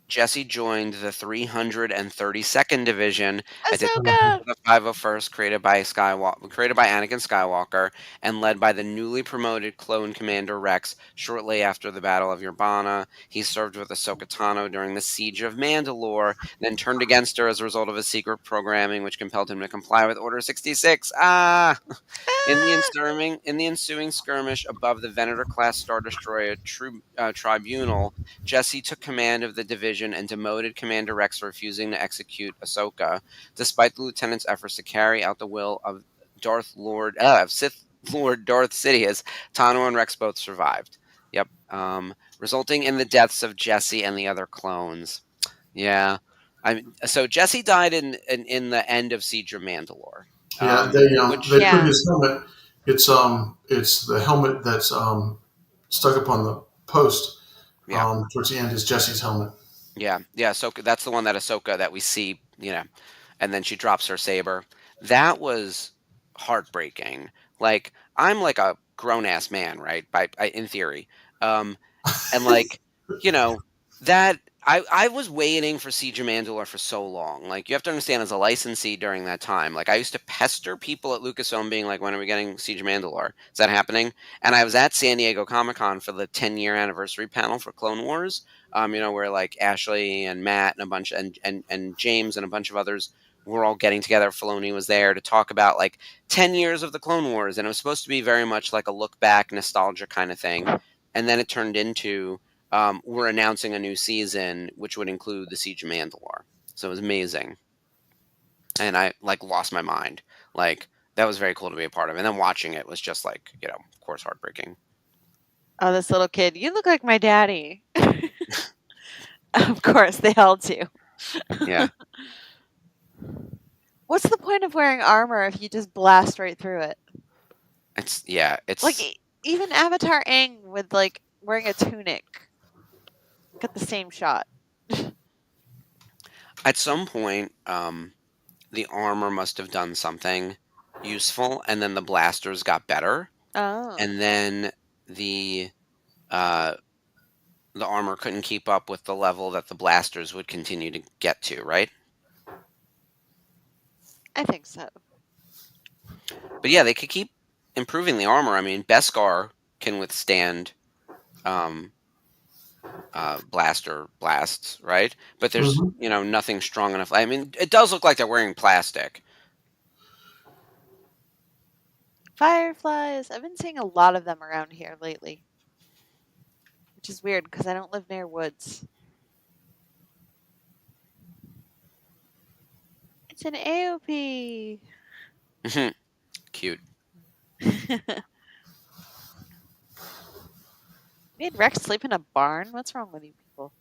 Jesse joined the 332nd Division at the Ahsoka! 501st, created by Anakin Skywalker, and led by the newly promoted clone commander Rex shortly after the Battle of Urbana. He served with Ahsoka Tano during the Siege of Mandalore, then turned against her as a result of a secret programming which compelled him to comply with Order 66. In the ensuing skirmish above the Venator-class Star Destroyer Tribunal, Jesse took command of the division and demoted Commander Rex for refusing to execute Ahsoka, despite the lieutenant's efforts to carry out the will of Sith Lord Darth Sidious, Tano and Rex both survived. Yep. Resulting in the deaths of Jesse and the other clones. Yeah. So Jesse died in the end of Siege of Mandalore. Yeah, Which they put Yeah. his helmet. It's the helmet that's stuck up on the post. yeah. Towards the end is Jesse's helmet. Yeah, Ahsoka. That's the one that Ahsoka that we see, and then she drops her saber. That was heartbreaking. Like I'm like a grown ass man, right? In theory, and like you know that I was waiting for Siege of Mandalore for so long. Like you have to understand, as a licensee during that time, like I used to pester people at Lucasfilm, being like, "When are we getting Siege of Mandalore? Is that happening?" And I was at San Diego Comic Con for the 10-year anniversary panel for Clone Wars. Where like Ashley and Matt and a bunch and James and a bunch of others were all getting together. Filoni was there to talk about like 10 years of the Clone Wars, and it was supposed to be very much like a look back, nostalgia kind of thing. And then it turned into we're announcing a new season, which would include the Siege of Mandalore. So it was amazing, and I like lost my mind. Like that was very cool to be a part of, and then watching it was just like of course, heartbreaking. Oh, this little kid. You look like my daddy. Of course, they all do. Yeah, What's the point of wearing armor if you just blast right through it? it's Like even Avatar Aang with like wearing a tunic got the same shot. at some point. The armor must have done something useful, and then the blasters got better, Oh. and then the armor couldn't keep up with the level that the blasters would continue to get to, right? I think so. But yeah, they could keep improving the armor. I mean, Beskar can withstand blaster blasts, right? But there's Mhm. nothing strong enough. I mean, it does look like they're wearing plastic. Fireflies. I've been seeing a lot of them around here lately, which is weird because I don't live near woods. It's an AOP. Cute. Made Rex sleep in a barn? What's wrong with you people?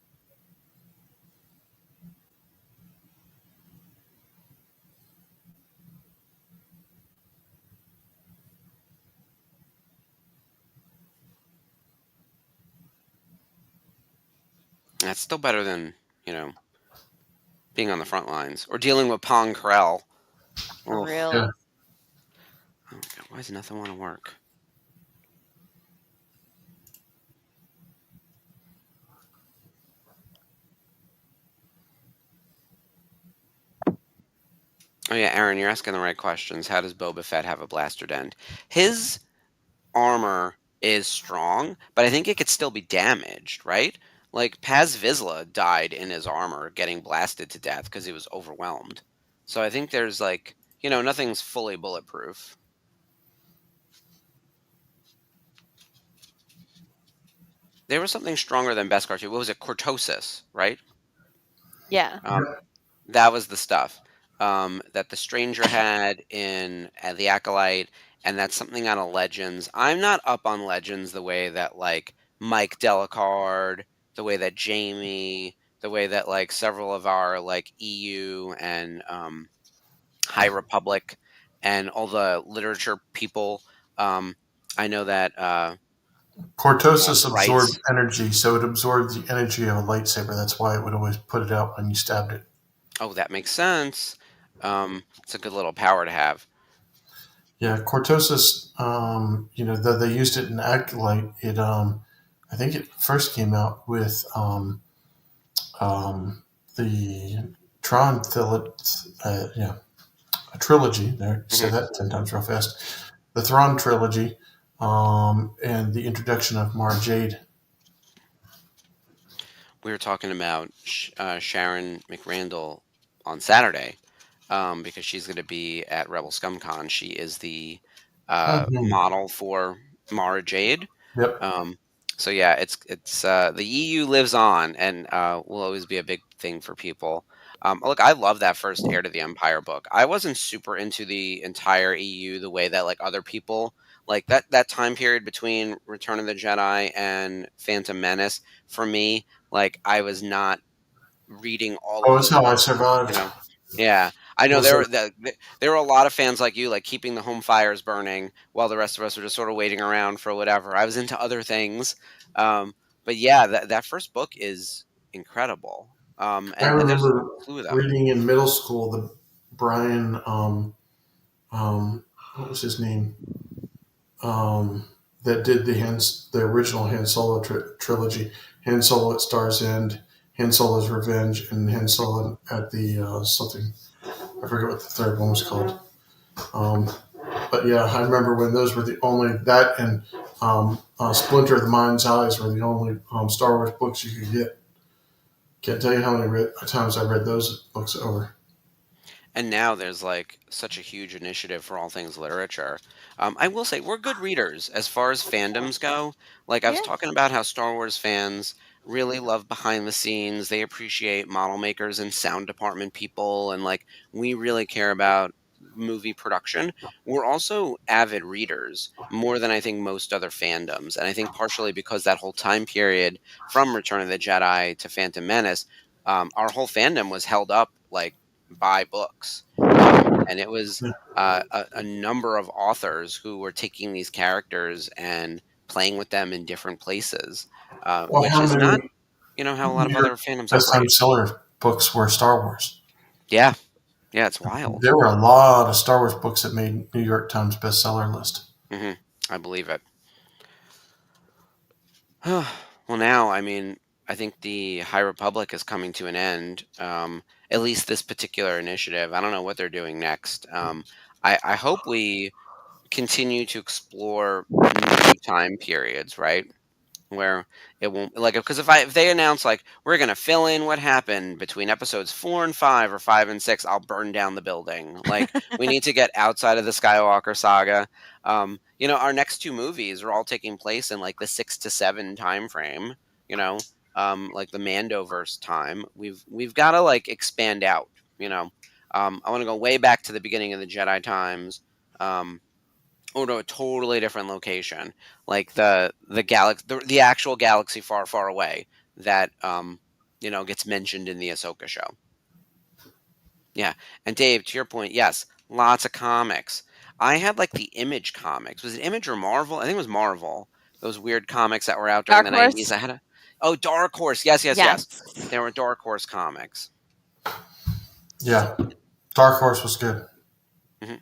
That's still better than being on the front lines or dealing with Pong Krell. For Oof. real. Yeah. Oh, God, why does nothing want to work? Oh yeah, Aaron, you're asking the right questions. How does Boba Fett have a blaster dent? His armor is strong, but I think it could still be damaged, right? Like Paz Vizsla died in his armor getting blasted to death because he was overwhelmed. So I think there's like, nothing's fully bulletproof. There was something stronger than Beskar too. What was it? Cortosis, right? Yeah. That was the stuff that the Stranger had in the Acolyte, and that's something out of Legends. I'm not up on Legends the way that like Mike Delicard, the way that Jamie, the way that like several of our like EU and High Republic and all the literature people. I know that Cortosis absorbed Rights. energy, so it absorbed the energy of a lightsaber. That's why it would always put it out when you stabbed it. Oh, that makes sense. It's a good little power to have. Yeah, Cortosis. Though they used it in Acolyte, I think it first came out with the Tron a trilogy. There, say that 10 times real fast. The Thrawn trilogy, and the introduction of Mara Jade. We were talking about Sharon McRandall on Saturday because she's going to be at Rebel ScumCon. She is the model for Mara Jade. Yep. So yeah, it's the EU lives on and will always be a big thing for people. Look, I love that first Heir to the Empire book. I wasn't super into the entire EU the way that like other people Like that time period between Return of the Jedi and Phantom Menace, for me, like I was not reading all Oh, of it's those how I books, you survived. know. Yeah, I know Was there were a lot of fans like you, like keeping the home fires burning while the rest of us were just sort of waiting around for whatever. I was into other things, um, but yeah, that first book is incredible, I and there's remember a slew of them. reading in middle school the Brian, what was his name? That did the original Han Solo trilogy. Han Solo at Star's End, Han Solo's Revenge, and Han Solo at the something. I forget what the third one was called. Um, but yeah, I remember when those were the only that and Splinter of the Mind's Eyes were the only Star Wars books you could get. Can't tell you how many times I read those books over. And now there's like such a huge initiative for all things literature. I will say we're good readers as far as fandoms go. Like I was Yeah. talking about how Star Wars fans really love behind the scenes. They appreciate model makers and sound department people, and like we really care about movie production. We're also avid readers more than I think most other fandoms, and I think partially because that whole time period from Return of the Jedi to Phantom Menace, our whole fandom was held up like by books. And it was Yeah. a number of authors who were taking these characters and playing with them in different places, Well, which how is not, many how a lot New of York other fandoms best-time operate. seller books were Star Wars? Yeah, yeah, it's wild. There were a lot of Star Wars books that made New York Times bestseller list. hmm I believe it. Well, now, I mean, I think the High Republic is coming to an end. At least this particular initiative. I don't know what they're doing next. I hope we continue to explore new time periods, right? Where it won't like because if they announce like we're gonna fill in what happened between episodes 4 and 5 or 5 and 6, I'll burn down the building. Like we need to get outside of the Skywalker saga. Our next two movies are all taking place in like the 6 to 7 time frame. You know, like the Mandoverse time. We've got to like expand out. I want to go way back to the beginning of the Jedi times. Or to a totally different location, like the actual galaxy far, far away that gets mentioned in the Ahsoka show. Yeah, and Dave, to your point, yes, lots of comics. I had like the Image comics. Was it Image or Marvel? I think it was Marvel. Those weird comics that were out during Dark the 90s. Horse. I had Dark Horse. Yes, yes, yes. Yes. There were Dark Horse comics. Yeah, Dark Horse was good. Mhm.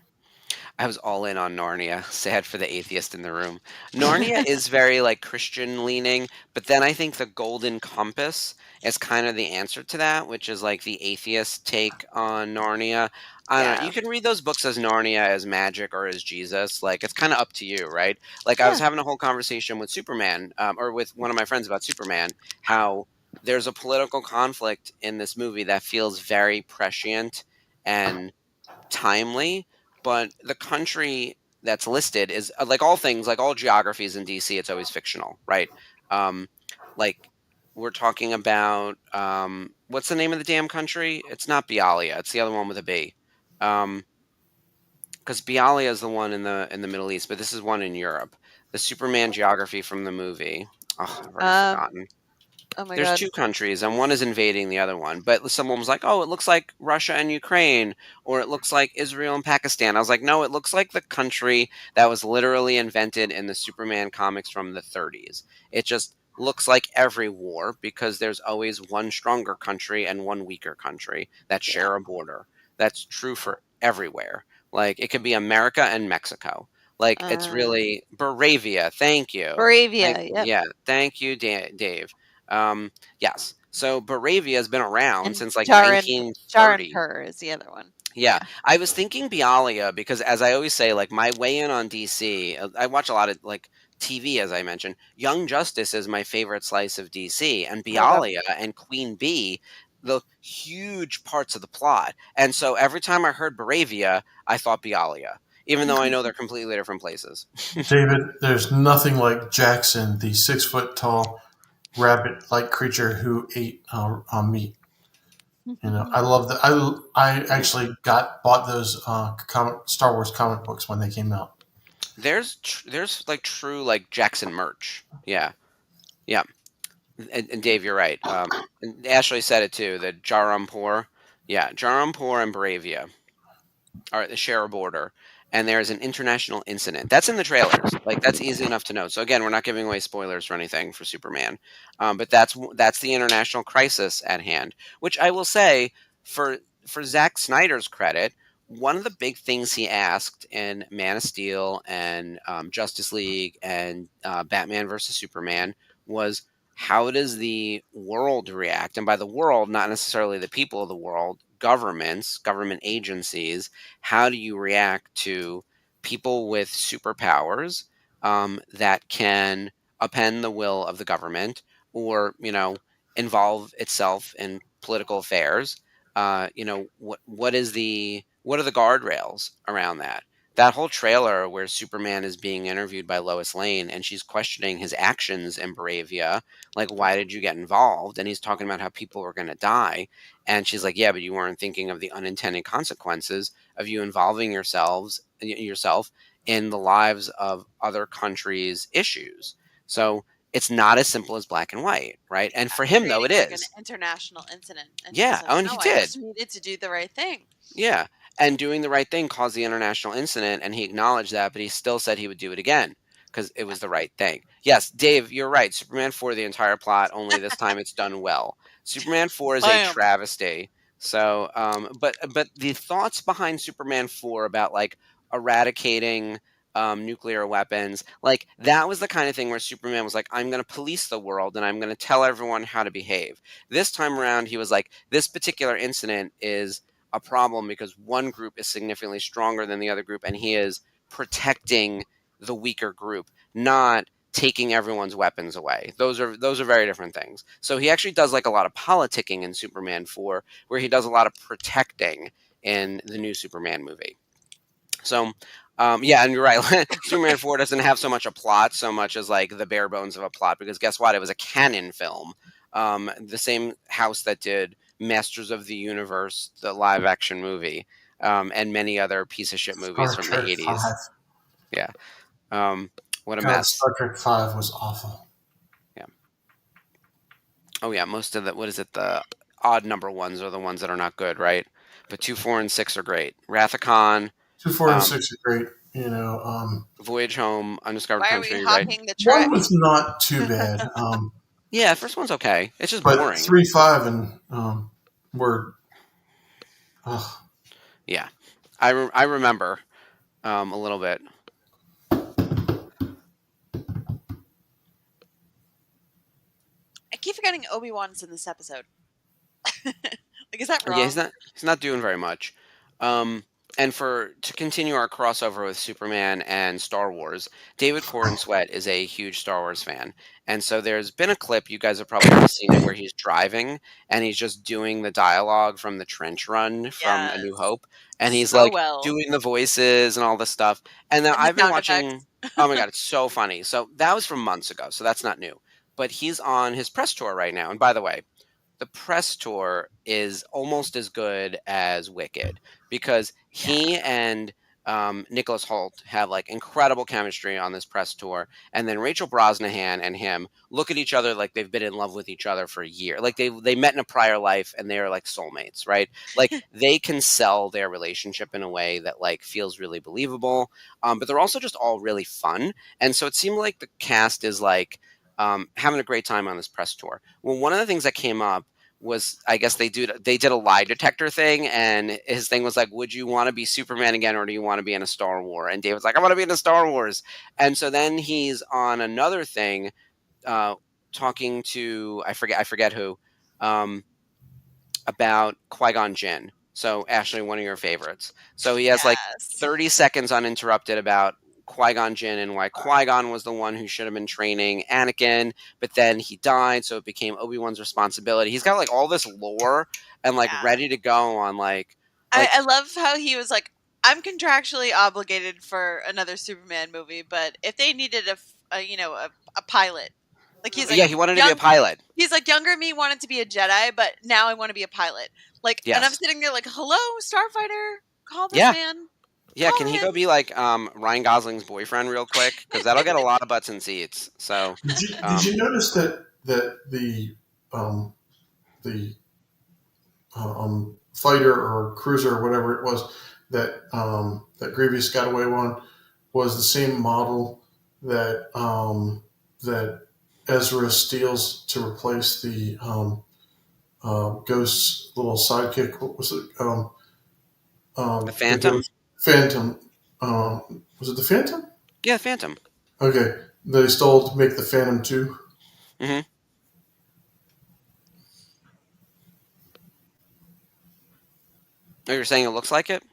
I was all in on Narnia. Sad for the atheist in the room. Narnia is very like Christian leaning, but then I think the Golden Compass is kind of the answer to that, which is like the atheist take on Narnia. I don't know. You Yeah. can read those books as Narnia, as magic, or as Jesus. Like it's kind of up to you, right? Like I was Yeah. having a whole conversation with Superman, or with one of my friends about Superman, how there's a political conflict in this movie that feels very prescient and timely, but the country that's listed is like all things, like all geographies in DC, it's always fictional, right? Um, like we're talking about what's the name of the damn country? It's not Bialia. It's the other one with a B. Because Bialia is the one in the Middle East, but this is one in Europe. The Superman geography from the movie. Oh, I've already Um. forgotten. Oh my There's God. 2 countries, and one is invading the other one, but someone was like, "Oh, it looks like Russia and Ukraine, or it looks like Israel and Pakistan." I was like, "No, it looks like the country that was literally invented in the Superman comics from the 30s. It just looks like every war because there's always one stronger country and one weaker country that Yeah. share a border. That's true for everywhere. Like it could be America and Mexico. Like it's really Baravia. Thank you. Bravia. Yep. Yeah, thank you, Dave. Yes. So Baravia has been around And since like Jaren 1930. Pur is the other one. Yeah, Yeah. I was thinking Bialia because, as I always say, like my way in on DC, I watch a lot of like TV, as I mentioned. Young Justice is my favorite slice of DC, and Oh my God. Bialia and Queen Bee, the huge parts of the plot. And so every time I heard Baravia, I thought Bialia, even though I know they're completely different places. David, there's nothing like Jackson, the 6 foot tall rabbit-like creature who ate meat. I love that. I actually bought those Star Wars comic books when they came out. there's like true like Jackson merch. Yeah, yeah. And Dave, you're right. And Ashley said it too. The Jarampur, yeah, Jarampur and Bravia are share a border, and there's an international incident that's in the trailers. Like that's easy enough to know. So again, we're not giving away spoilers or anything for Superman, but that's the international crisis at hand. Which I will say, for Zack Snyder's credit, one of the big things he asked in Man of Steel and Justice League and Batman versus Superman was, how does the world react? And by the world, not necessarily the people of the world, governments, government agencies. How do you react to people with superpowers that can upend the will of the government, or involve itself in political affairs? What are the guardrails around that? That whole trailer where Superman is being interviewed by Lois Lane and she's questioning his actions in Bravia, like, why did you get involved? And he's talking about how people are going to die. And she's like, yeah, but you weren't thinking of the unintended consequences of you involving yourself in the lives of other countries' issues. So it's not as simple as black and white, right? And for him, though, it Creating, like, is. an international incident. And Yeah. he's like, Oh, and no, he I did. just needed to do the right thing. Yeah. And doing the right thing caused the international incident, and he acknowledged that, but he still said he would do it again because it was the right thing. Yes, Dave, you're right. Superman 4, the entire plot, only this time it's done well. Superman 4 is a Bam. travesty. So, but the thoughts behind Superman 4 about like eradicating nuclear weapons, like that was the kind of thing where Superman was like, I'm going to police the world and I'm going to tell everyone how to behave. This time around, he was like, this particular incident is a problem because one group is significantly stronger than the other group, and he is protecting the weaker group, not taking everyone's weapons away. Those are very different things. So he actually does like a lot of politicking in Superman 4, where he does a lot of protecting in the new Superman movie. So yeah, and you're right. Superman 4 doesn't have so much a plot, so much as like the bare bones of a plot, because guess what? It was a canon film. The same house that did Masters of the Universe, the live action movie, and many other piece of shit movies Star from the Trek 80s. 5. Yeah. What a God, mess. Star Trek 5 was awful. Yeah. Oh, yeah. Most of the, what is it? The odd number ones are the ones that are not good, right? But 2, 4, and 6 are great. Wrath of Khan, 2, 4, and 6 are great. Voyage Home, Undiscovered Why are Country, we right? hawking the track? One was not too bad. Yeah, the first one's okay. It's just But boring. 3, 5, and were. Yeah. I remember a little bit. I keep forgetting Obi-Wan's in this episode. Like, is that wrong? Yeah, he's not doing very much. And to continue our crossover with Superman and Star Wars, David Corenswet is a huge Star Wars fan. And so there's been a clip, you guys have probably seen it, where he's driving and he's just doing the dialogue from the trench run from A New Yes. Hope. And he's So like well. doing the voices and all this stuff. And then And the I've been sound watching. effects. Oh my God, it's so funny. So that was from months ago. So that's not new. But he's on his press tour right now. And by the way, the press tour is almost as good as Wicked, because he and Nicholas Hoult have like incredible chemistry on this press tour, and then Rachel Brosnahan and him look at each other like they've been in love with each other for a year, like they met in a prior life and they're like soulmates, right? Like they can sell their relationship in a way that like feels really believable, but they're also just all really fun, and so it seemed like the cast is like having a great time on this press tour. Well, one of the things that came up was, I guess they did a lie detector thing, and his thing was like, would you want to be Superman again, or do you want to be in a Star Wars? And David's like, I want to be in a Star Wars. And so then he's on another thing, talking to I forget who, about Qui-Gon Jinn. So Ashley, one of your favorites. So he has like 30 seconds uninterrupted about Qui-Gon Jinn and why Qui-Gon was the one who should have been training Anakin, but then he died, so it became Obi-Wan's responsibility. He's got like all this lore and like ready to go on like I love how he was like, I'm contractually obligated for another Superman movie, but if they needed a pilot, like he's like, yeah, he wanted to be a pilot. He's like, younger me wanted to be a Jedi, but now I want to be a pilot. Like, and I'm sitting there like, hello, Starfighter, call this man. Yeah, can he Colin! go be like Ryan Gosling's boyfriend real quick? Because that'll get a lot of butts and seats. So, Did you notice that um, the fighter or cruiser or whatever it was that Grievous got away on was the same model that Ezra steals to replace the Ghost's little sidekick. What was it? the The Phantom? Ghost Phantom. Was it the Phantom? Yeah, Phantom. Okay, that he stole to make the Phantom 2. Hmm. Oh, you're saying it looks like it?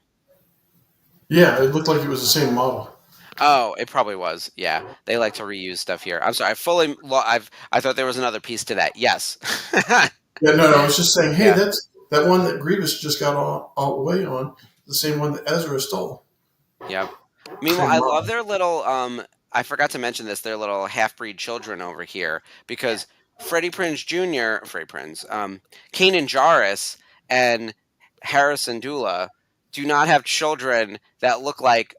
Yeah, it looked like it was the same model. Oh, it probably was. Yeah, they like to reuse stuff here. I'm sorry. I thought there was another piece to that. Yes. Yeah, no, I was just saying, hey, Yeah. that's that one that Grievous just got all away on, the same one that Ezra stole. Yep. Meanwhile, Same I model. love their little I forgot to mention this, their little half-breed children over here because Freddie Prinze, Kanan Jarrus and Harrison Dula do not have children that look like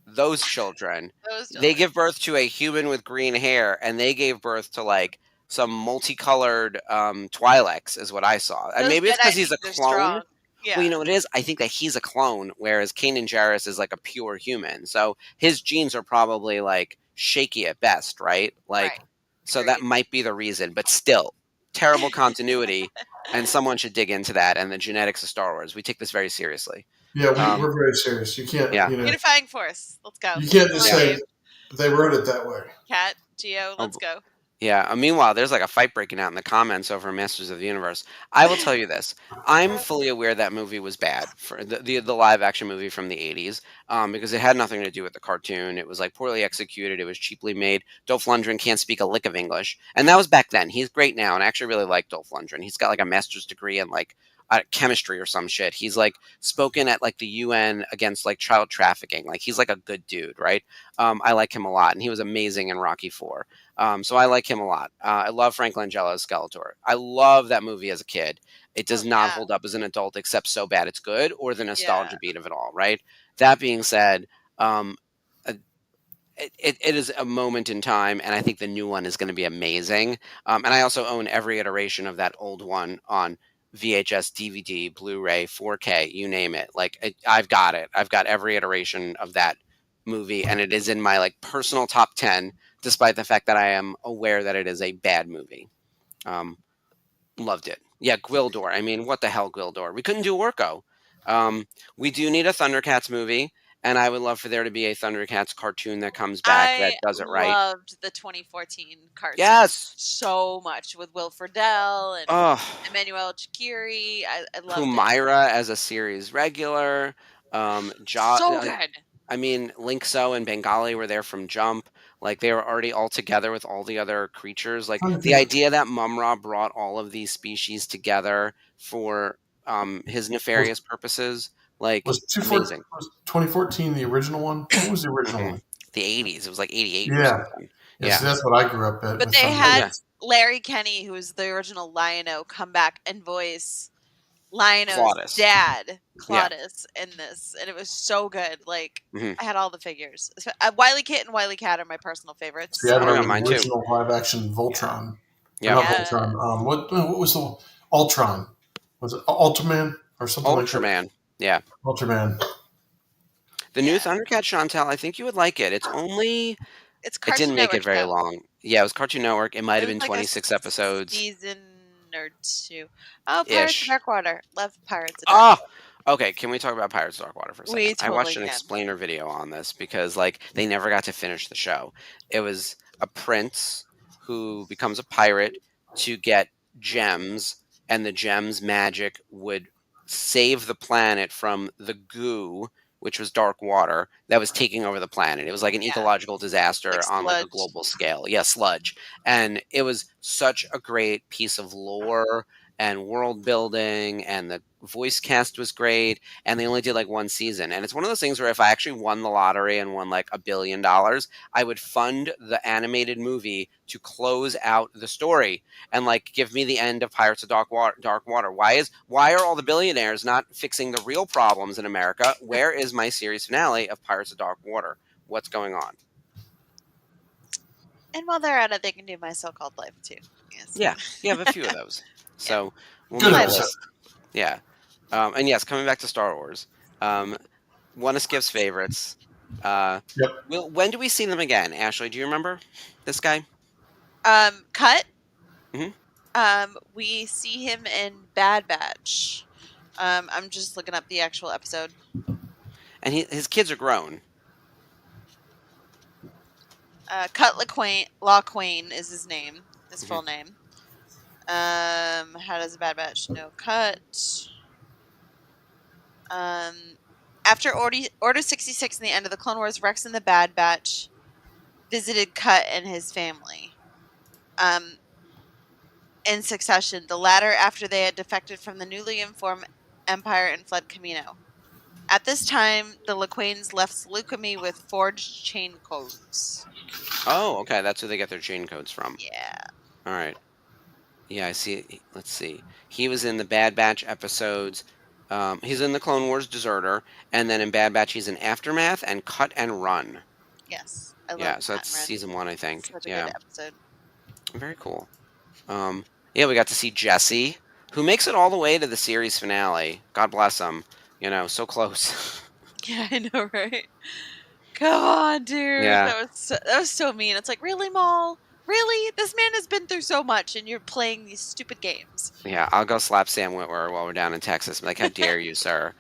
those children. Those They children. give birth to a human with green hair, and they gave birth to like some multicolored Twi'leks, is what I saw. And Those maybe it's Jedi because he's a genes are clone. strong. Yeah. Well, you know what it is? I think that he's a clone, whereas Kanan Jarrus is like a pure human. So his genes are probably like shaky at best, right? Like, Right. so that Agreed. might be the reason. But still, terrible continuity, and someone should dig into that and the genetics of Star Wars. We take this very seriously. Yeah, Um, we're very serious. You can't, Yeah. Unifying Force. Let's go. you can't just Come on, say Dave. they wrote it that way. Cat, Geo, Oh, let's go. Yeah. Meanwhile, there's like a fight breaking out in the comments over Masters of the Universe. I will tell you this: I'm fully aware that movie was bad for the live action movie from the '80s, because it had nothing to do with the cartoon. It was like poorly executed. It was cheaply made. Dolph Lundgren can't speak a lick of English, and that was back then. He's great now, and I actually really like Dolph Lundgren. He's got like a master's degree in like chemistry or some shit. He's like spoken at like the UN against like child trafficking. Like he's like a good dude, right? I like him a lot, and he was amazing in Rocky Four. So I like him a lot. I love Frank Langella as Skeletor. I love that movie as a kid. It does not yeah. hold up as an adult, except so bad it's good, or the nostalgia Yeah. beat of it all, right? That being said, it is a moment in time, and I think the new one is going to be amazing. And I also own every iteration of that old one on VHS, DVD, Blu-ray, 4K, you name it. Like I've got it. I've got every iteration of that movie, and it is in my like personal top 10, despite the fact that I am aware that it is a bad movie. Loved it. Yeah, Gwildor. I mean, what the hell, Gwildor? We couldn't do Orko. We do need a Thundercats movie, and I would love for there to be a Thundercats cartoon that comes back that does it right. I loved the 2014 cartoon Yes. so much with Will Friedle and Oh, Emmanuel Chikiri. I loved it. Humaira as a series regular. So good. I mean, Linkso and Bengali were there from Jump. Like they were already all together with all the other creatures. Like the idea that Mumra brought all of these species together for his nefarious purposes, like Was amazing. 2014 the original one? What was the original one? The 80s. It was like 88 or Yeah. something. Yeah, Yeah. see, that's what I grew up at. But with they Thunder. had Yeah. Larry Kenny, who was the original Lion-O, come back and voice Lion-O's Claudus. dad, Yeah. Claudus, in this, and it was so good. Like Mhm. I had all the figures. Wily Kit and Wily Cat are my personal favorites. See, I Oh, yeah, remember mine the too. original live action Voltron. Yeah. Not Yeah. Voltron. What was the Ultron? Was it Ultraman or something like that? Ultraman. Yeah. Ultraman. The new Yeah. Thundercat, Chantel, I think you would like it. It's only It's it Cartoon didn't make it Network, very though. long. Yeah, it was Cartoon Network. It might It have was been like a 26 episodes. season or two. Oh, Pirates Ish. of Darkwater. Love Pirates of Darkwater. Oh, okay. Can we talk about Pirates of Darkwater for a second? We I watched totally an can. explainer video on this because like they never got to finish the show. It was a prince who becomes a pirate to get gems, and the gems magic would save the planet from the goo, which was dark water that was taking over the planet. It was like an Yeah. ecological disaster Like on like a sludge. global scale. Yeah, sludge. And it was such a great piece of lore and world building, and the voice cast was great, and they only did like one season. And it's one of those things where if I actually won the lottery and won like $1 billion, I would fund the animated movie to close out the story and like give me the end of Pirates of Dark Water. Why are all the billionaires not fixing the real problems in America? Where is my series finale of Pirates of Dark Water? What's going on? And while they're at it, they can do My So-Called Life too. Yes. Yeah, you have a few of those. So we'll Good make a episode. list. Yeah. And yes, coming back to Star Wars, one of Skip's favorites. Yep. When do we see them again, Ashley? Do you remember this guy? Cut. Mhm. We see him in Bad Batch. I'm just looking up the actual episode. And his kids are grown. Cut LaQuain is his name, his full name. How does Bad Batch know Cut? After Order 66 and the end of the Clone Wars, Rex and the Bad Batch visited Cut and his family. In succession, the latter after they had defected from the newly informed Empire and fled Camino. At this time, the LaQuains left Seleucami with forged chain codes. Oh, okay. That's who they get their chain codes from. Yeah. All right. Yeah, I see. Let's see. He was in the Bad Batch episodes. He's in the Clone Wars Deserter, and then in Bad Batch he's in Aftermath and Cut and Run. Yes. I love Yeah, so Cut that's and Run. season 1, I think. Such a Yeah, good episode. very cool. Yeah, we got to see Jesse, who makes it all the way to the series finale. God bless him. So close. Yeah, I know, right? Come on, dude. Yeah. That was so mean. It's like, really, Maul? Really? This man has been through so much, and you're playing these stupid games. Yeah, I'll go slap Sam Witwer while we're down in Texas. I'm like, how dare you, sir?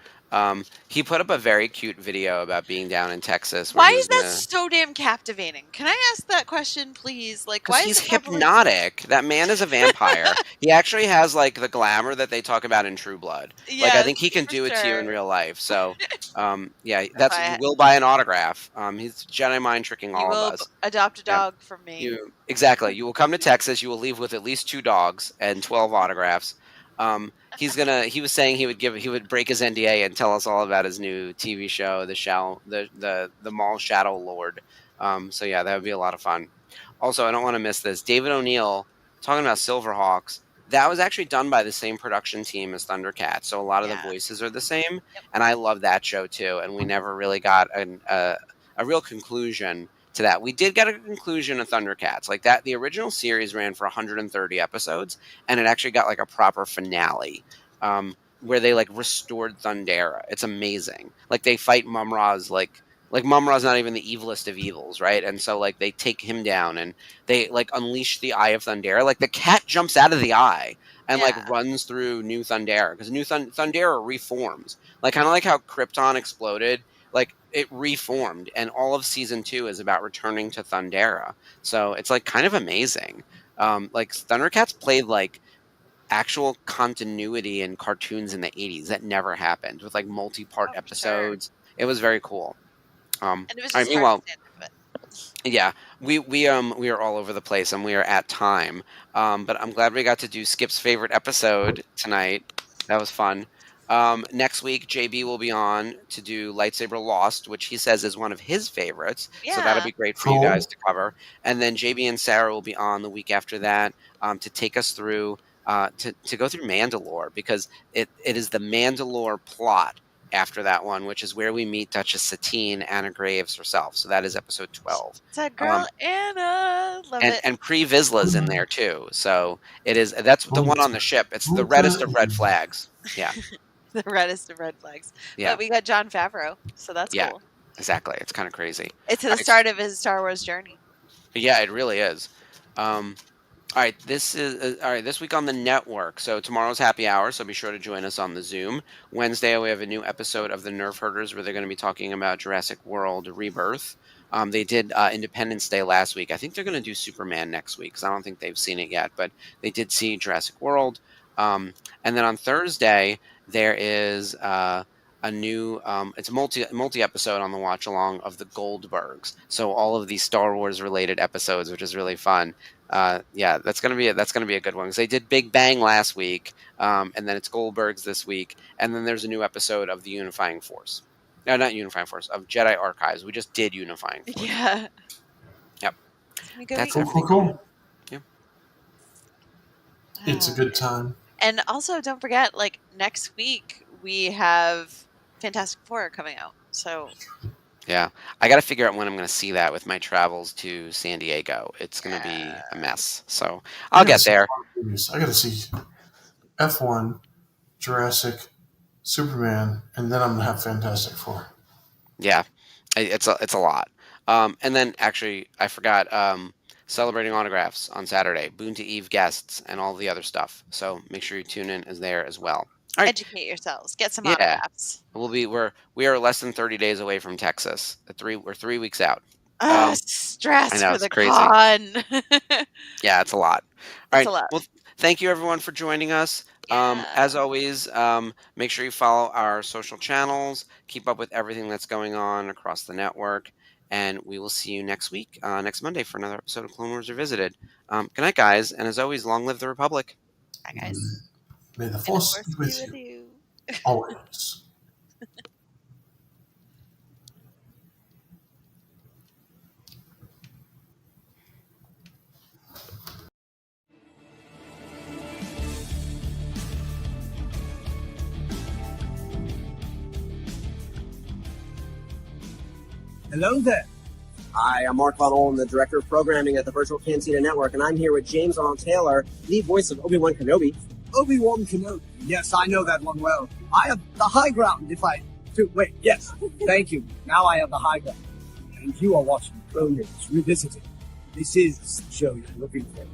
He put up a very cute video about being down in Texas. Why is that so damn captivating? Can I ask that question, please? Like, why Because is he's it prevalent? hypnotic. That man is a vampire. He actually has like the glamour that they talk about in True Blood. Like I Yes, think he can for do it to you in sure. real life. So, yeah, I- you will buy an autograph. He's Jedi mind tricking You all will of us. adopt a dog from me. Exactly. You will come to Texas. You will leave with at least 2 dogs and 12 autographs. He was saying he would break his NDA and tell us all about his new TV show, the Maul Shadow Lord. So yeah, that would be a lot of fun. Also, I don't want to miss this. David O'Neill talking about Silverhawks. That was actually done by the same production team as Thundercats, so a lot of the voices are the same. Yep. And I love that show too. And we never really got a real conclusion to that. We did get a conclusion of Thundercats. Like that, the original series ran for 130 episodes, and it actually got like a proper finale, where they like restored Thundera. It's amazing. Like they fight Mum-Ra's like Mum-Ra's not even the evilest of evils, right? And so like they take him down and they like unleash the Eye of Thundera. Like the cat jumps out of the eye and like runs through New Thundera because New Thundera reforms. Like kind of like how Krypton exploded. Like it reformed, and all of season 2 is about returning to Thundera. So it's like kind of amazing. Like Thundercats played like actual continuity in cartoons in the 80s that never happened with like multi-part episodes. It was very cool. And it was all just right, hard meanwhile, to stand with it. yeah, we are all over the place and we are at time. But I'm glad we got to do Skip's favorite episode tonight. That was fun. Next week, JB will be on to do Lightsaber Lost, which he says is one of his favorites. So that'll Yeah. be great for you guys to cover. And then JB and Sarah will be on the week after that to take us through, to go through Mandalore, because it is the Mandalore plot after that one, which is where we meet Duchess Satine, Anna Graves herself. So that is episode 12. It's that girl Anna. Love it. And Pre Vizsla's in there too. So that's the one on the ship. It's the reddest of red flags. Yeah. The reddest of red flags. Yeah. But we got Jon Favreau, so that's cool. Exactly. It's kind of crazy. It's the start of his Star Wars journey. Yeah, it really is. All right, this week on the network. So tomorrow's happy hour, so be sure to join us on the Zoom. Wednesday, we have a new episode of the Nerf Herders where they're going to be talking about Jurassic World Rebirth. They did Independence Day last week. I think they're going to do Superman next week because I don't think they've seen it yet, but they did see Jurassic World. And then on Thursday, there is a new it's a multi episode on the watch along of the Goldbergs. So all of these Star Wars related episodes, which is really fun. Yeah, that's gonna be a good one because they did Big Bang last week, and then it's Goldbergs this week, and then there's a new episode of the Unifying Force. No, not Unifying Force, of Jedi Archives. We just did Unifying Force. Yeah. Yep. That's Cool, everything. cool, cool. Yeah. It's a good time. And also, don't forget, like next week we have Fantastic Four coming out. So Yeah, I got to figure out when I'm going to see that with my travels to San Diego. It's going to be a mess, so I'll get there. I got to see F1, Jurassic, Superman, and then I'm gonna have Fantastic Four. Yeah, it's a lot. And then actually, I forgot celebrating autographs on Saturday, Boon to Eve guests, and all the other stuff. So make sure you tune in as there as well. All right. educate yourselves. Get some Yeah. autographs. We are less than 30 days away from Texas. We're 3 weeks out. Stress I know, for it's the crazy. con. Yeah, it's a lot. All right. a lot. Well, thank you everyone for joining us. Yeah. As always, make sure you follow our social channels, keep up with everything that's going on across the network, and we will see you next week, next Monday, for another episode of Clone Wars Revisited. Good night, guys, and as always, long live the Republic. Bye, guys. May the And of Force course, be be with with you you. always. Hello there. Hi, I'm Mark Von Olin, the Director of Programming at the Virtual Cantina Network, and I'm here with James Arnold Taylor, the voice of Obi-Wan Kenobi. Obi-Wan Kenobi. Yes, I know that one well. I have the high ground if I... Wait, yes. Thank you. Now I have the high ground. And you are watching Clone Wars Revisited. This is the show you're looking for.